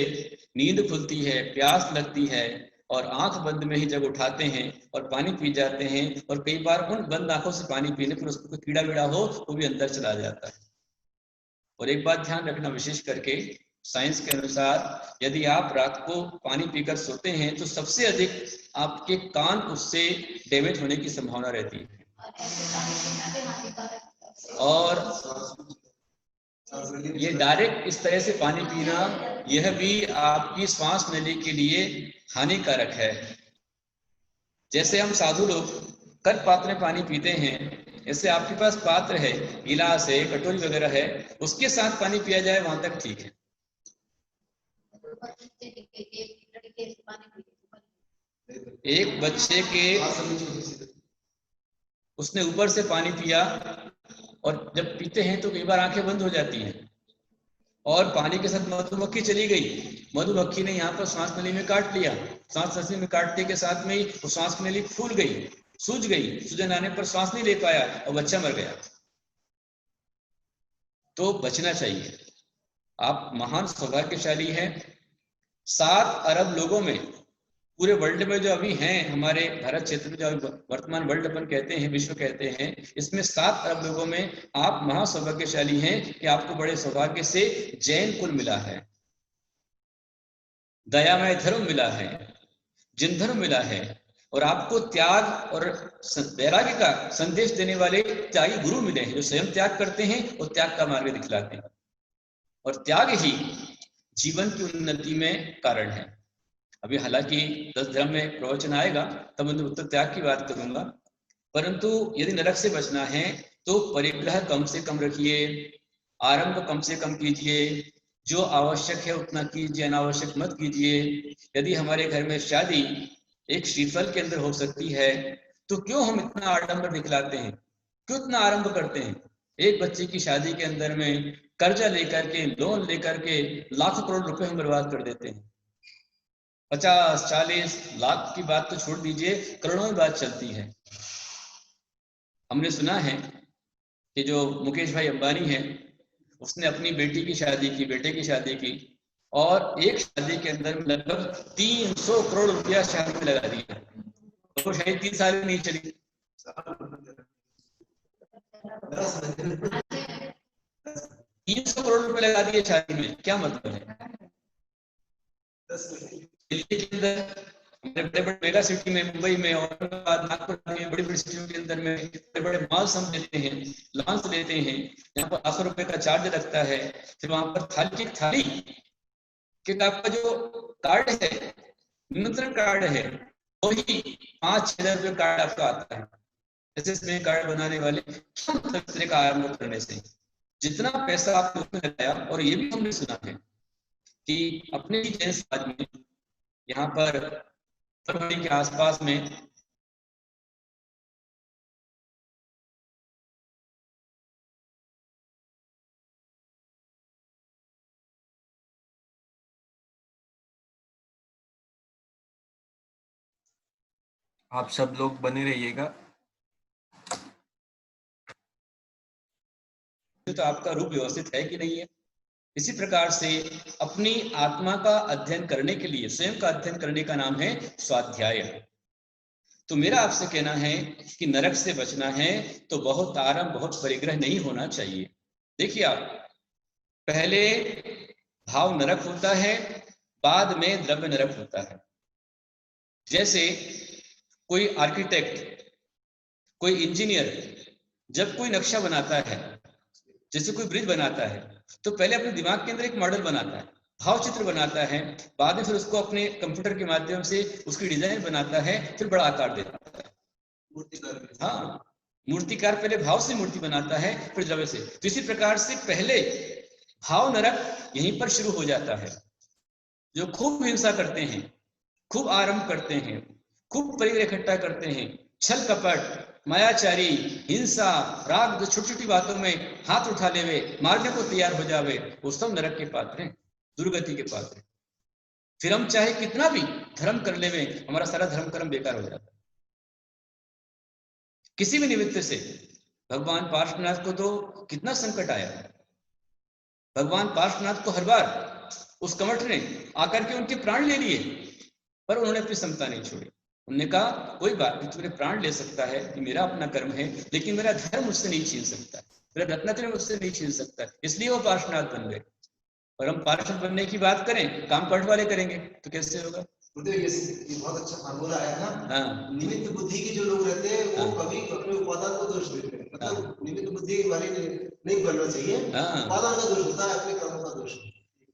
नींद खुलती है, प्यास लगती है और आंख बंद में ही जग उठाते हैं और पानी पी जाते हैं। और कई बार उन बंद आंखों से पानी पीने पर उसको कीड़ा वीड़ा हो वो भी अंदर चला जाता है। और एक बात ध्यान रखना, विशेष करके साइंस के अनुसार यदि आप रात को पानी पीकर सोते हैं तो सबसे अधिक आपके कान उससे डैमेज होने की संभावना रहती है। और ये डायरेक्ट इस तरह से पानी पीना, यह भी आपकी श्वास नली के लिए हानिकारक है। जैसे हम साधु लोग कर पात्र में पानी पीते हैं, ऐसे आपके पास पात्र है, गिलास है, कटोरी वगैरह है, उसके साथ पानी पिया जाए वहां तक ठीक है। एक बच्चे के उसने ऊपर से पानी पिया और जब पीते हैं तो कई बार आंखें बंद हो जाती हैं और पानी के साथ मधुमक्खी चली गई। मधुमक्खी ने यहाँ पर श्वास नली में काट लिया। श्वास नली में काटने के साथ में ही वो श्वास नली फूल गई, सूज गई। सूजन आने पर श्वास नहीं ले पाया और बच्चा मर गया। तो बचना चाहिए। आप महान सौभाग्यशाली हैं। 7 अरब लोगों में, पूरे वर्ल्ड में जो अभी हैं, हमारे भारत क्षेत्र में जो वर्तमान वर्ल्ड अपन कहते हैं, विश्व कहते हैं, इसमें 7 अरब लोगों में आप महासौभाग्यशाली हैं कि आपको बड़े सौभाग्य से जैन कुल मिला है, दयामय धर्म मिला है, जिन धर्म मिला है, और आपको त्याग और वैराग्य का संदेश देने वाले त्यागी गुरु मिले हैं जो स्वयं त्याग करते हैं और त्याग का मार्ग दिखलाते हैं। और त्याग ही जीवन की उन्नति में कारण है। अभी हालांकि 10 धर्म में प्रवचन आएगा तब मैं उत्तर त्याग की बात करूंगा, परंतु यदि नरक से बचना है तो परिग्रह कम से कम रखिए, आरंभ कम से कम कीजिए, जो आवश्यक है उतना कीजिए, अनावश्यक मत कीजिए। यदि हमारे घर में शादी एक श्रीफल के अंदर हो सकती है तो क्यों हम इतना आडंबर दिखलाते हैं, क्यों इतना आरंभ करते हैं? एक बच्चे की शादी के अंदर में कर्जा लेकर के, लोन लेकर के लाखों करोड़ रुपए हम बर्बाद कर देते हैं। 50-40 लाख की बात तो छोड़ दीजिए, करोड़ों में बात चलती है। हमने सुना है कि जो मुकेश भाई अंबानी है, उसने अपनी बेटी की शादी की, बेटे की शादी की, और एक शादी के अंदर लगभग 300 करोड़ रुपया शादी में लगा दिया। तो शायद 3 साल नहीं चली। 300 करोड़ रुपए लगा दिए शादी में, क्या मतलब है? दिल्ली के अंदर, बड़े बड़े मेगा सिटी में, मुंबई में, औरंगाबाद, नागपुर में, बड़ी बड़ी सिटियों के अंदर में बड़े बड़े मॉल्स हम लेते हैं, लॉन्च लेते हैं, यहाँ पर लाखों रुपए का चार्ज लगता है। फिर वहां पर थाली के आपका जो कार्ड है, निमंत्रण कार्ड है, वही 5-6 रुपए कार्ड आपका आता है। एसएसबी कार्ड बनाने वाले क्या मतलब इस तरह का आरंभ करने से? जितना पैसा आपने उसमें लगाया, और ये भी हमने सुना है कि अपने ही जैन समाज में यहाँ पर फरवरी के आसपास में आप सब लोग बने रहिएगा। तो आपका रूप व्यवस्थित है कि नहीं है। इसी प्रकार से अपनी आत्मा का अध्ययन करने के लिए, स्वयं का अध्ययन करने का नाम है स्वाध्याय। तो मेरा आपसे कहना है कि नरक से बचना है तो बहुत आराम, बहुत परिग्रह नहीं होना चाहिए। देखिए आप, पहले भाव नरक होता है, बाद में द्रव्य नरक होता है। जैसे कोई आर्किटेक्ट, कोई इंजीनियर जब कोई नक्शा बनाता है, जैसे कोई ब्रिज बनाता है, तो पहले अपने दिमाग के अंदर एक मॉडल बनाता है, भाव चित्र बनाता है, बाद में फिर उसको अपने कंप्यूटर के माध्यम से उसकी डिजाइन बनाता है, फिर बड़ा आकार देता है। हाँ, मूर्तिकार पहले भाव से मूर्ति बनाता है, फिर द्रव्य से। तो इसी प्रकार से पहले भाव नरक यहीं पर शुरू हो जाता है। जो खूब हिंसा करते हैं, खूब आरंभ करते हैं, खूब परिग्रह इकट्ठा करते हैं, छल कपट, मायाचारी, हिंसा, राग, जो छोटी छोटी बातों में हाथ उठा लेवे, मारने को तैयार हो जावे, वो सब नरक के पात्र हैं, दुर्गति के पात्र हैं। फिर हम चाहे कितना भी धर्म कर लेवे, हमारा सारा धर्म कर्म बेकार हो जाता है। किसी भी निमित्त से भगवान पार्श्वनाथ को तो कितना संकट आया। भगवान पार्श्वनाथ को हर बार उस कमठ ने आकर के उनके प्राण ले लिए, पर उन्होंने अपनी समता नहीं छोड़ी। उन्होंने कहा कोई बात नहीं, तुम्हें प्राण ले सकता है, ये मेरा अपना कर्म है, लेकिन मेरा धर्म मुझसे नहीं छीन सकता, मेरा रत्नत्रय मुझसे नहीं छीन सकता। इसलिए वो पार्श्वनाथ बन गए। और हम पार्षद बनने की बात करें, काम कमठ वाले करेंगे तो कैसे होगा? ये बहुत अच्छा फार्मूला है ना। हाँ, निमित्त बुद्धि के जो लोग रहते हैं वो कभी अपने उपादान को दोष देते हैं। मतलब निमित्त बुद्धि वाले नहीं बनना चाहिए, उपादान का दोष होता है, अपने कर्म का दोष।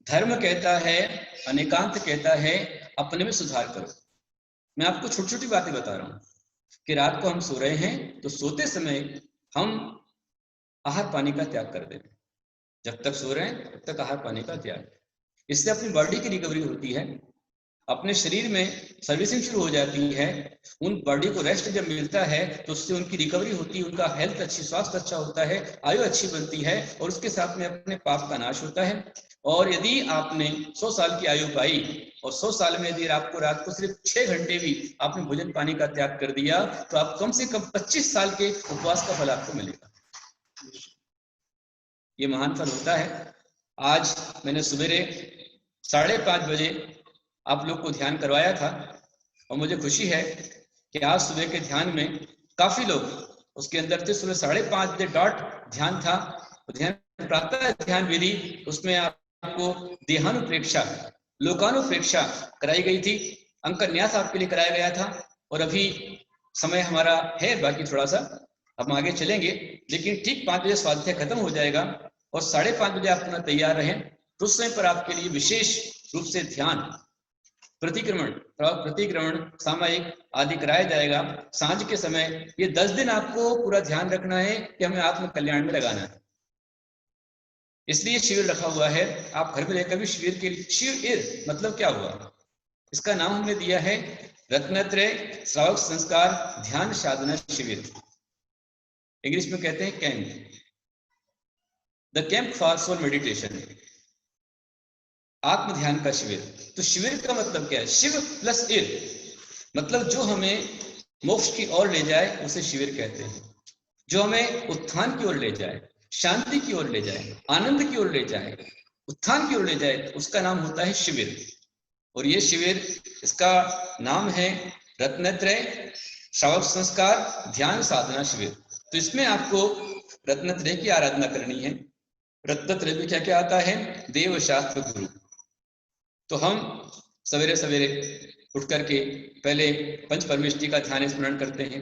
धर्म कहता है, अनेकांत कहता है, अपने में सुधार करो। मैं आपको छोटी छोटी बातें बता रहा हूँ कि रात को हम सो रहे हैं तो सोते समय हम आहार पानी का त्याग कर दें। जब तक सो रहे हैं तब तक आहार पानी का त्याग। इससे अपनी बॉडी की रिकवरी होती है, अपने शरीर में सर्विसिंग शुरू हो जाती है। उन बॉडी को रेस्ट जब मिलता है तो उससे उनकी रिकवरी होती है, उनका हेल्थ अच्छी, स्वास्थ्य अच्छा होता है, आयु अच्छी बनती है, और उसके साथ में अपने पाप का नाश होता है। और यदि आपने 100 साल की आयु पाई और 100 साल में यदि आपको रात को सिर्फ 6 घंटे भी आपने भोजन पानी का त्याग कर दिया तो आप कम से कम 25 साल के उपवास का फल आपको मिलेगा। ये महान फल होता है। आज मैंने सवेरे 5:30 बजे आप लोग को ध्यान करवाया था, और मुझे खुशी है कि आज सुबह के ध्यान में काफी लोग उसके अंदर थे। सुबह 5:30 बजे डॉट ध्यान था, ध्यान प्रातः ध्यान विधि, उसमें आपको देहानुप्रेक्षा, लोकानुप्रेक्षा कराई गई थी, अंकन्यास आपके लिए कराया गया था। और अभी समय हमारा है बाकी थोड़ा सा, हम आगे चलेंगे, लेकिन ठीक 5 बजे स्वाध्याय खत्म हो जाएगा और 5:30 बजे आप अपना तैयार रहें। तो उस समय पर आपके लिए विशेष रूप से ध्यान, प्रतिक्रमण, सामायिक आदि कराया जाएगा सांझ के समय। ये 10 दिन आपको पूरा ध्यान रखना है कि हमें आत्म कल्याण में लगाना है, इसलिए शिविर रखा हुआ है। आप घर में रहकर भी शिविर के लिए, शिविर मतलब क्या हुआ, इसका नाम हमने दिया है रत्नत्रय श्रावक संस्कार ध्यान साधना शिविर। इंग्लिश में कहते हैं camp, the camp for soul meditation, आत्म ध्यान का शिविर। तो शिविर का मतलब क्या है? शिव प्लस इर, मतलब जो हमें मोक्ष की ओर ले जाए उसे शिविर कहते हैं। जो हमें उत्थान की ओर ले जाए, शांति की ओर ले जाए, आनंद की ओर ले जाए, उत्थान की ओर ले जाए, उसका नाम होता है शिविर। और ये शिविर, इसका नाम है रत्नत्रय श्रावक संस्कार ध्यान साधना शिविर। तो इसमें आपको रत्नत्रय की आराधना करनी है। रत्नत्रय में क्या क्या आता है? देव, शास्त्र, गुरु। तो हम सवेरे सवेरे उठ करके पहले पंच परमेष्टि का ध्यान स्मरण करते हैं।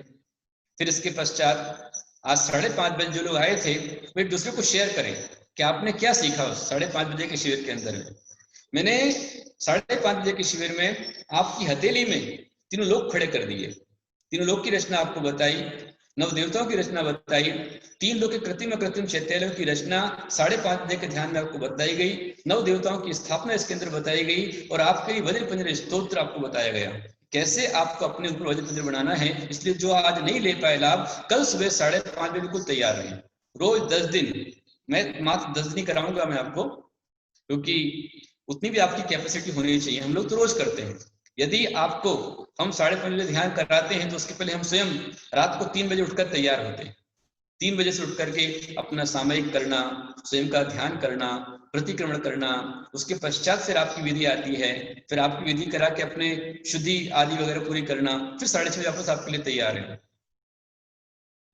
फिर इसके पश्चात आज 5:30 बजे जो लोग आए थे वे एक दूसरे को शेयर करें कि आपने क्या सीखा उस 5:30 बजे के शिविर के अंदर में। मैंने 5:30 बजे के शिविर में आपकी हथेली में तीनों लोग खड़े कर दिए, तीनों लोग की रचना आपको बताई, नव देवताओं की रचना बताई, 3 लोग के कृत्रिम कृत्रिम चैत्यालयों की रचना 5:30 बजे के ध्यान में आपको बताई गई, नव देवताओं की स्थापना इसके अंदर बताई गई और आपके लिए वज्र पंजर स्तोत्र आपको बताया गया कैसे आपको अपने ऊपर वज्र पंजर बनाना है। इसलिए जो आज नहीं ले पाए लाभ, कल सुबह 5:30 बजे बिल्कुल तैयार रहे। रोज 10 दिन, मैं मात्र 10 दिन ही कराऊंगा मैं आपको, क्योंकि उतनी भी आपकी कैपेसिटी होनी चाहिए। हम लोग तो रोज करते हैं। यदि आपको हम 5:30 बजे ध्यान कराते हैं तो उसके पहले हम स्वयं रात को 3 बजे उठकर तैयार होते हैं। 3 बजे से उठ करके अपना सामयिक करना, स्वयं का ध्यान करना, प्रतिक्रमण करना, उसके पश्चात फिर आपकी विधि आती है, फिर आपकी विधि करा के अपने शुद्धि आदि वगैरह पूरी करना, फिर 6:30 बजे वापस आपके लिए तैयार है।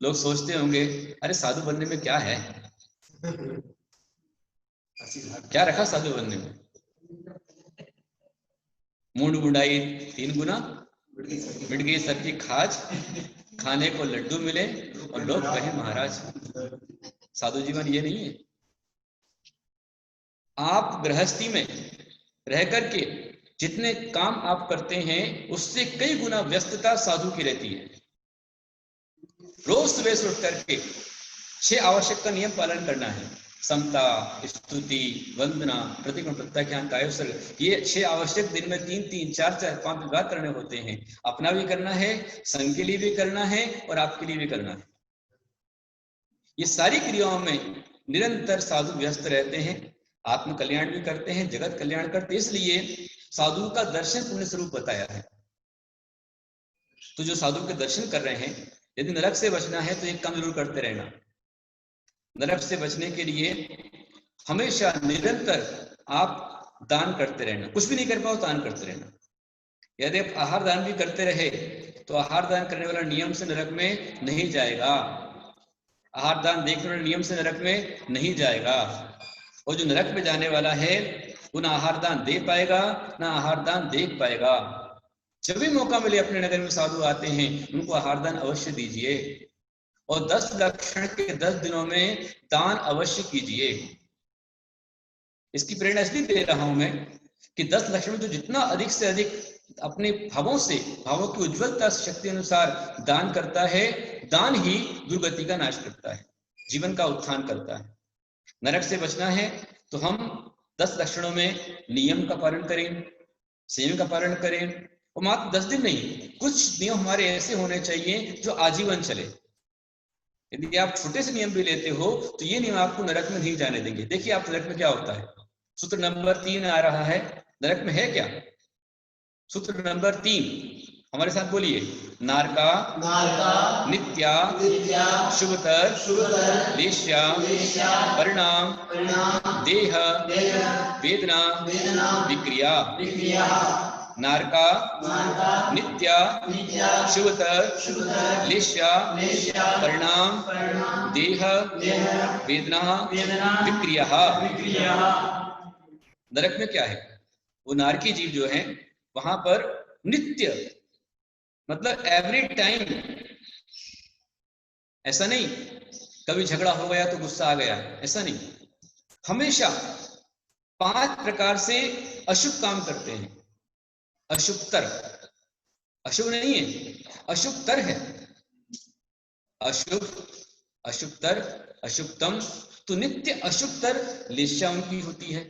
लोग सोचते होंगे अरे साधु बनने में क्या है, क्या रखा साधु बनने में? मूंड मुंडाई 3 गुना, मिट गई सर की खाज, खाने को लड्डू मिले और लोग कहें महाराज। साधु जीवन ये नहीं है। आप गृहस्थी में रह करके जितने काम आप करते हैं उससे कई गुना व्यस्तता साधु की रहती है। रोज सुबह से उठ करके 6 आवश्यक का नियम पालन करना है। समता, स्तुति, वंदना, प्रतिक्रमण, प्रत्याख्यान, कायोत्सर्ग, ये 6 आवश्यक दिन में 3-3, 4-4, 5 विभाग करने होते हैं। अपना भी करना है, संघ के लिए भी करना है और आपके लिए भी करना है। ये सारी क्रियाओं में निरंतर साधु व्यस्त रहते हैं, आत्म कल्याण भी करते हैं, जगत कल्याण करते हैं। इसलिए साधु का दर्शन पुण्य स्वरूप बताया है। तो जो साधु के दर्शन कर रहे हैं, यदि नरक से बचना है तो एक काम जरूर करते रहना। नरक से बचने के लिए हमेशा निरंतर आप दान करते रहना। कुछ भी नहीं कर पाओ दान करते रहना। यदि आप आहार दान भी करते रहे तो आहार दान करने वाला नियम से नरक में नहीं जाएगा, आहार दान देखने वाले नियम से नरक में नहीं जाएगा। और जो नरक में जाने वाला है वो ना आहार दान दे पाएगा ना आहार दान देख पाएगा। जब भी मौका मिले अपने नगर में साधु आते हैं उनको आहार दान अवश्य दीजिए और 10 लक्षण के 10 दिनों में दान अवश्य कीजिए। इसकी प्रेरणा इसलिए दे रहा हूं मैं कि 10 लक्षण में जो जितना अधिक से अधिक अपने भावों से, भावों की उज्ज्वलता शक्ति अनुसार दान करता है, दान ही दुर्गति का नाश करता है, जीवन का उत्थान करता है। नरक से बचना है तो हम 10 लक्षणों में नियम का पालन करें, संयम का पालन करें। और मात्र 10 दिन नहीं, कुछ नियम हमारे ऐसे होने चाहिए जो आजीवन चले। यदि आप छोटे से नियम भी लेते हो तो ये नियम आपको नरक में नहीं जाने देंगे। देखिए आप नरक में क्या होता है। सूत्र नंबर 3 आ रहा है, नरक में है क्या? सूत्र नंबर 3 हमारे साथ बोलिए। नारका, नित्या, शुभतर, लेश्या, परिणाम, देह, वेदना, विक्रिया। नारका, नित्या, शुभतर, लेश्या, परिणाम, देह, वेदना, विक्रिया। नरक में क्या है? वो नारकी जीव जो है वहां पर नित्य मतलब एवरी टाइम, ऐसा नहीं कभी झगड़ा हो गया तो गुस्सा आ गया, ऐसा नहीं। हमेशा 5 प्रकार से अशुभ काम करते हैं। अशुभतर, अशुभ नहीं है, अशुभतर है। अशुभ, अशुभतर, अशुभतम। तो नित्य अशुभतर लेश्या उनकी होती है,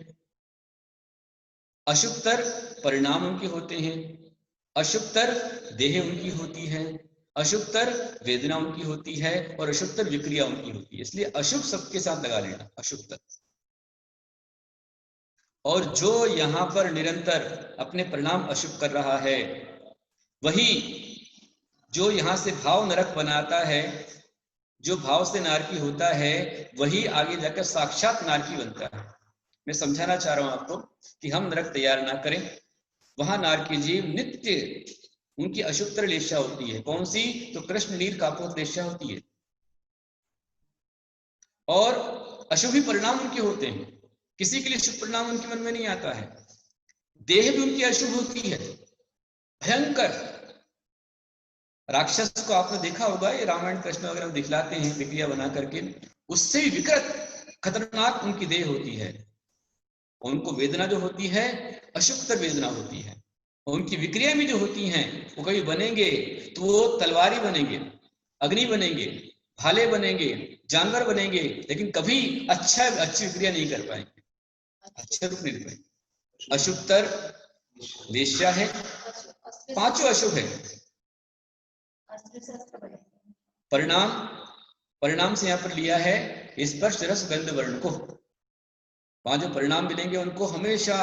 अशुभतर परिणाम उनके होते हैं, अशुभतर देह उनकी होती है, अशुभतर वेदना उनकी होती है और अशुभतर विक्रिया उनकी होती है। इसलिए अशुभ सबके साथ लगा लेना, अशुभतर। और जो यहां पर निरंतर अपने परिणाम अशुभ कर रहा है वही जो यहां से भाव नरक बनाता है, जो भाव से नारकी होता है वही आगे जाकर साक्षात नारकी बनता है। मैं समझाना चाह रहा हूं आपको कि हम नरक तैयार ना करें। वहां नारकी जीव नित्य उनकी अशुभतर लेशा होती है। कौन सी? तो कृष्ण नील कापोत लेशा होती है। और अशुभ ही परिणाम उनके होते हैं। किसी के लिए शुभ परिणाम उनके मन में नहीं आता है। देह भी उनकी अशुभ होती है, भयंकर। राक्षस को आपने देखा होगा, ये रामायण कृष्ण वगैरह दिखलाते हैं विक्रिया बना करके, उससे भी विकृत खतरनाक उनकी देह होती है। उनको वेदना जो होती है अशुभतर वेदना होती है। उनकी विक्रियाएं भी जो होती हैं, वो कभी बनेंगे तो वो तलवारी बनेंगे, अग्नि बनेंगे, भाले बनेंगे, जानवर बनेंगे, लेकिन कभी अच्छी विक्रिया नहीं कर पाएंगे, अच्छे रूप नहीं ले पाएंगे। अशुभतर वेश्या है, पांचों अशुभ है। परिणाम से यहाँ पर लिया है स्पर्श रस गंध वर्ण को। वहां जो परिणाम मिलेंगे उनको हमेशा,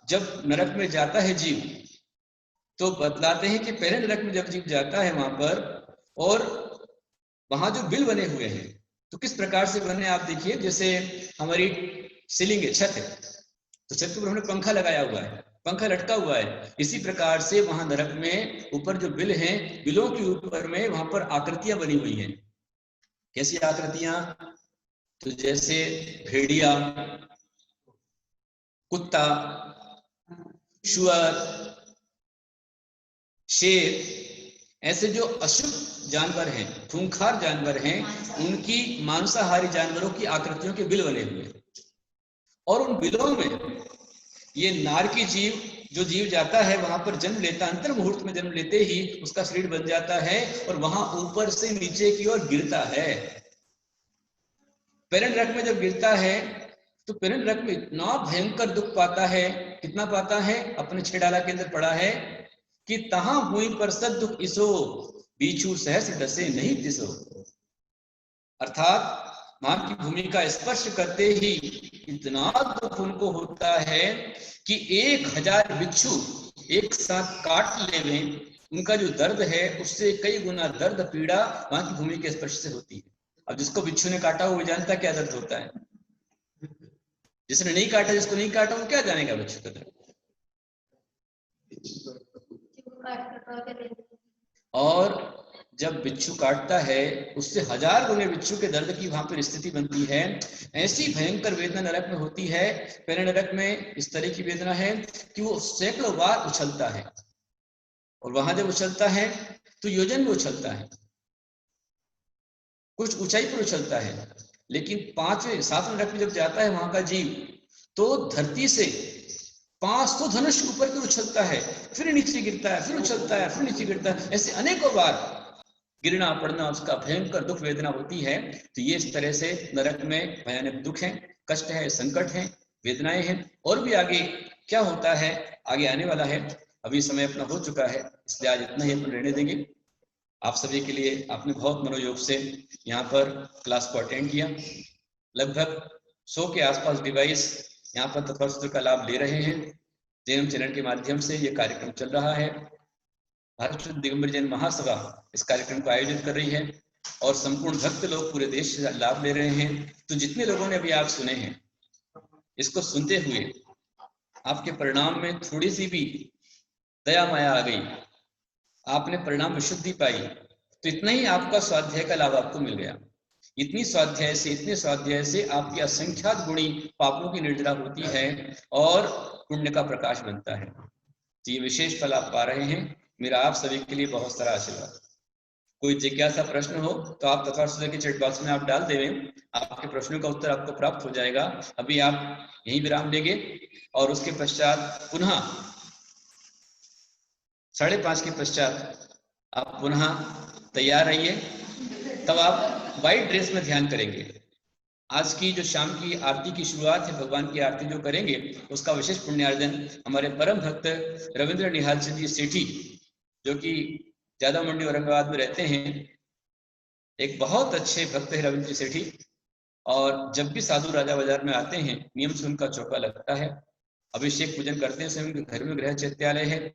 जब नरक में जाता है जीव तो बतलाते हैं कि पहले नरक में जब जीव जाता है वहां पर, और वहां जो बिल बने हुए हैं तो किस प्रकार से बने आप देखिए। जैसे हमारी सीलिंग है, छत है, तो छत के ऊपर हमने पंखा लगाया हुआ है, पंखा लटका हुआ है। इसी प्रकार से वहां नरक में ऊपर जो बिल हैं, बिलों के ऊपर में वहां पर आकृतियां बनी हुई हैं। कैसी आकृतियां? तो जैसे भेड़िया, कुत्ता, शुअर, शेर, ऐसे जो अशुभ जानवर हैं, खूंखार जानवर हैं, उनकी मांसाहारी जानवरों की आकृतियों के बिल बने हुए हैं। और उन बिलों में ये नारकी जीव, जो जीव जाता है वहां पर जन्म लेता, अंतर मुहूर्त में जन्म लेते ही उसका शरीर बन जाता है और वहां ऊपर से नीचे की ओर गिरता है। पेरेंट रक में जब गिरता है तो पेरेंट रक में इतना भयंकर दुख पाता है। कितना पाता है? अपने 6 डाला के अंदर पड़ा है कि तहां भूमि पर सद दुख इसो, बीछू सहस डसे नहीं तिसो। अर्थात मां की भूमि का स्पर्श करते ही इतना दुख उनको होता है कि 1000 बिच्छू एक साथ काट लेवे, उनका जो दर्द है उससे कई गुना दर्द पीड़ा मां की भूमि के स्पर्श से होती है। अब जिसको बिच्छू ने काटा वो जानता क्या दर्द होता है, जिसने नहीं काटा, जिसको नहीं काटा वो क्या जानेगा बिच्छू का दर्द। और जब बिच्छू काटता है उससे 1000 गुने बिच्छू के दर्द की वहां पर स्थिति बनती है। ऐसी भयंकर वेदना नरक में होती है। पहले नरक में इस तरह की वेदना है कि वो सैकड़ों बार उछलता है, और वहां जब उछलता है तो योजन में उछलता है, कुछ ऊंचाई पर उछलता है। लेकिन 5वें 7वें नरक में जब जाता है वहां का जीव, तो धरती से 500 धनुष ऊपर की उछलता है, फिर नीचे गिरता है, फिर उछलता है, फिर नीचे गिरता है। ऐसे अनेकों बार गिरना पड़ना, उसका भयंकर दुख वेदना होती है। तो ये इस तरह से नरक में भयानक दुख है, कष्ट है, संकट है, वेदनाएं हैं। और भी आगे क्या होता है, आगे आने वाला है। अभी समय अपना हो चुका है, इसलिए आज इतना ही अपन रहने देंगे। आप सभी के लिए आपने बहुत मनोयोग से यहाँ पर क्लास को अटेंड किया। लगभग 100 के आसपास डिवाइस यहाँ पर तत्पर सूत्र का लाभ ले रहे हैं। जैन चैनल के माध्यम से ये कार्यक्रम चल रहा है। भारत शुद्ध दिगंबर जैन महासभा इस कार्यक्रम को आयोजित कर रही है और संपूर्ण भक्त लोग पूरे देश से लाभ ले रहे हैं। तो जितने लोगों ने अभी आप सुने हैं, इसको सुनते हुए आपके परिणाम में थोड़ी सी भी दया माया आ गई, आपने परिणाम में शुद्धि पाई, तो इतना ही आपका स्वाध्याय का लाभ आपको मिल गया। इतने स्वाध्याय से आपकी असंख्यात गुणी पापों की निर्जरा होती है और पुण्य का प्रकाश बनता है। तो ये विशेष फल आप पा रहे हैं। मेरा आप सभी के लिए बहुत सारा आशीर्वाद। कोई जिज्ञासा प्रश्न हो तो आप तथा सूत्र के चैट बॉक्स में आप डाल देवें, आपके प्रश्नों का उत्तर आपको प्राप्त हो जाएगा। अभी आप यहीं विराम लेंगे और उसके पश्चात पुनः 5:30 के पश्चात आप पुनः तैयार रहिए। तब आप व्हाइट ड्रेस में ध्यान करेंगे। आज की जो शाम की आरती की शुरुआत है, भगवान की आरती जो करेंगे, उसका विशेष पुण्यार्जन हमारे परम भक्त रविंद्र निहाल सिंह जी सेठी, जो कि ज्यादा मंडी औरंगाबाद में रहते हैं, एक बहुत अच्छे भक्त है रविंद्र सेठी। और जब भी साधु राजा बाजार में आते हैं, नियम से उनका चौका लगता है, अभिषेक पूजन करते हैं। स्वयं घर में गृह चैत्यालय है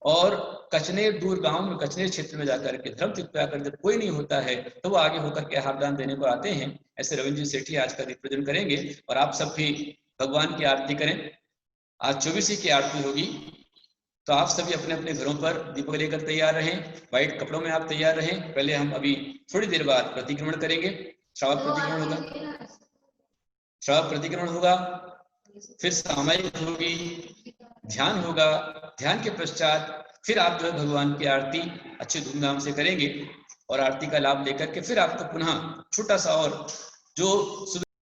और कचनेर दूर गांव में, कचनेर क्षेत्र में जाकर के धर्म तीर्थ पे आकर जब कोई नहीं होता है तो वो आगे होकर के आहार दान देने को आते हैं। ऐसे रविंद्र सेठी आज का दीप प्रज्वलन करेंगे और आप सब भी भगवान की आरती करें। आज 24 की आरती होगी, तो आप सभी अपने अपने घरों पर दीपक लेकर तैयार रहें, व्हाइट कपड़ों में आप तैयार रहें। पहले हम अभी थोड़ी देर बाद प्रतिक्रमण करेंगे। श्रावक प्रतिक्रमण होगा, श्रावक प्रतिक्रमण होगा, फिर सामायिक होगी, ध्यान होगा, ध्यान के पश्चात फिर आप जो है भगवान की आरती अच्छे धूमधाम से करेंगे और आरती का लाभ लेकर के फिर आपको पुनः छोटा सा और जो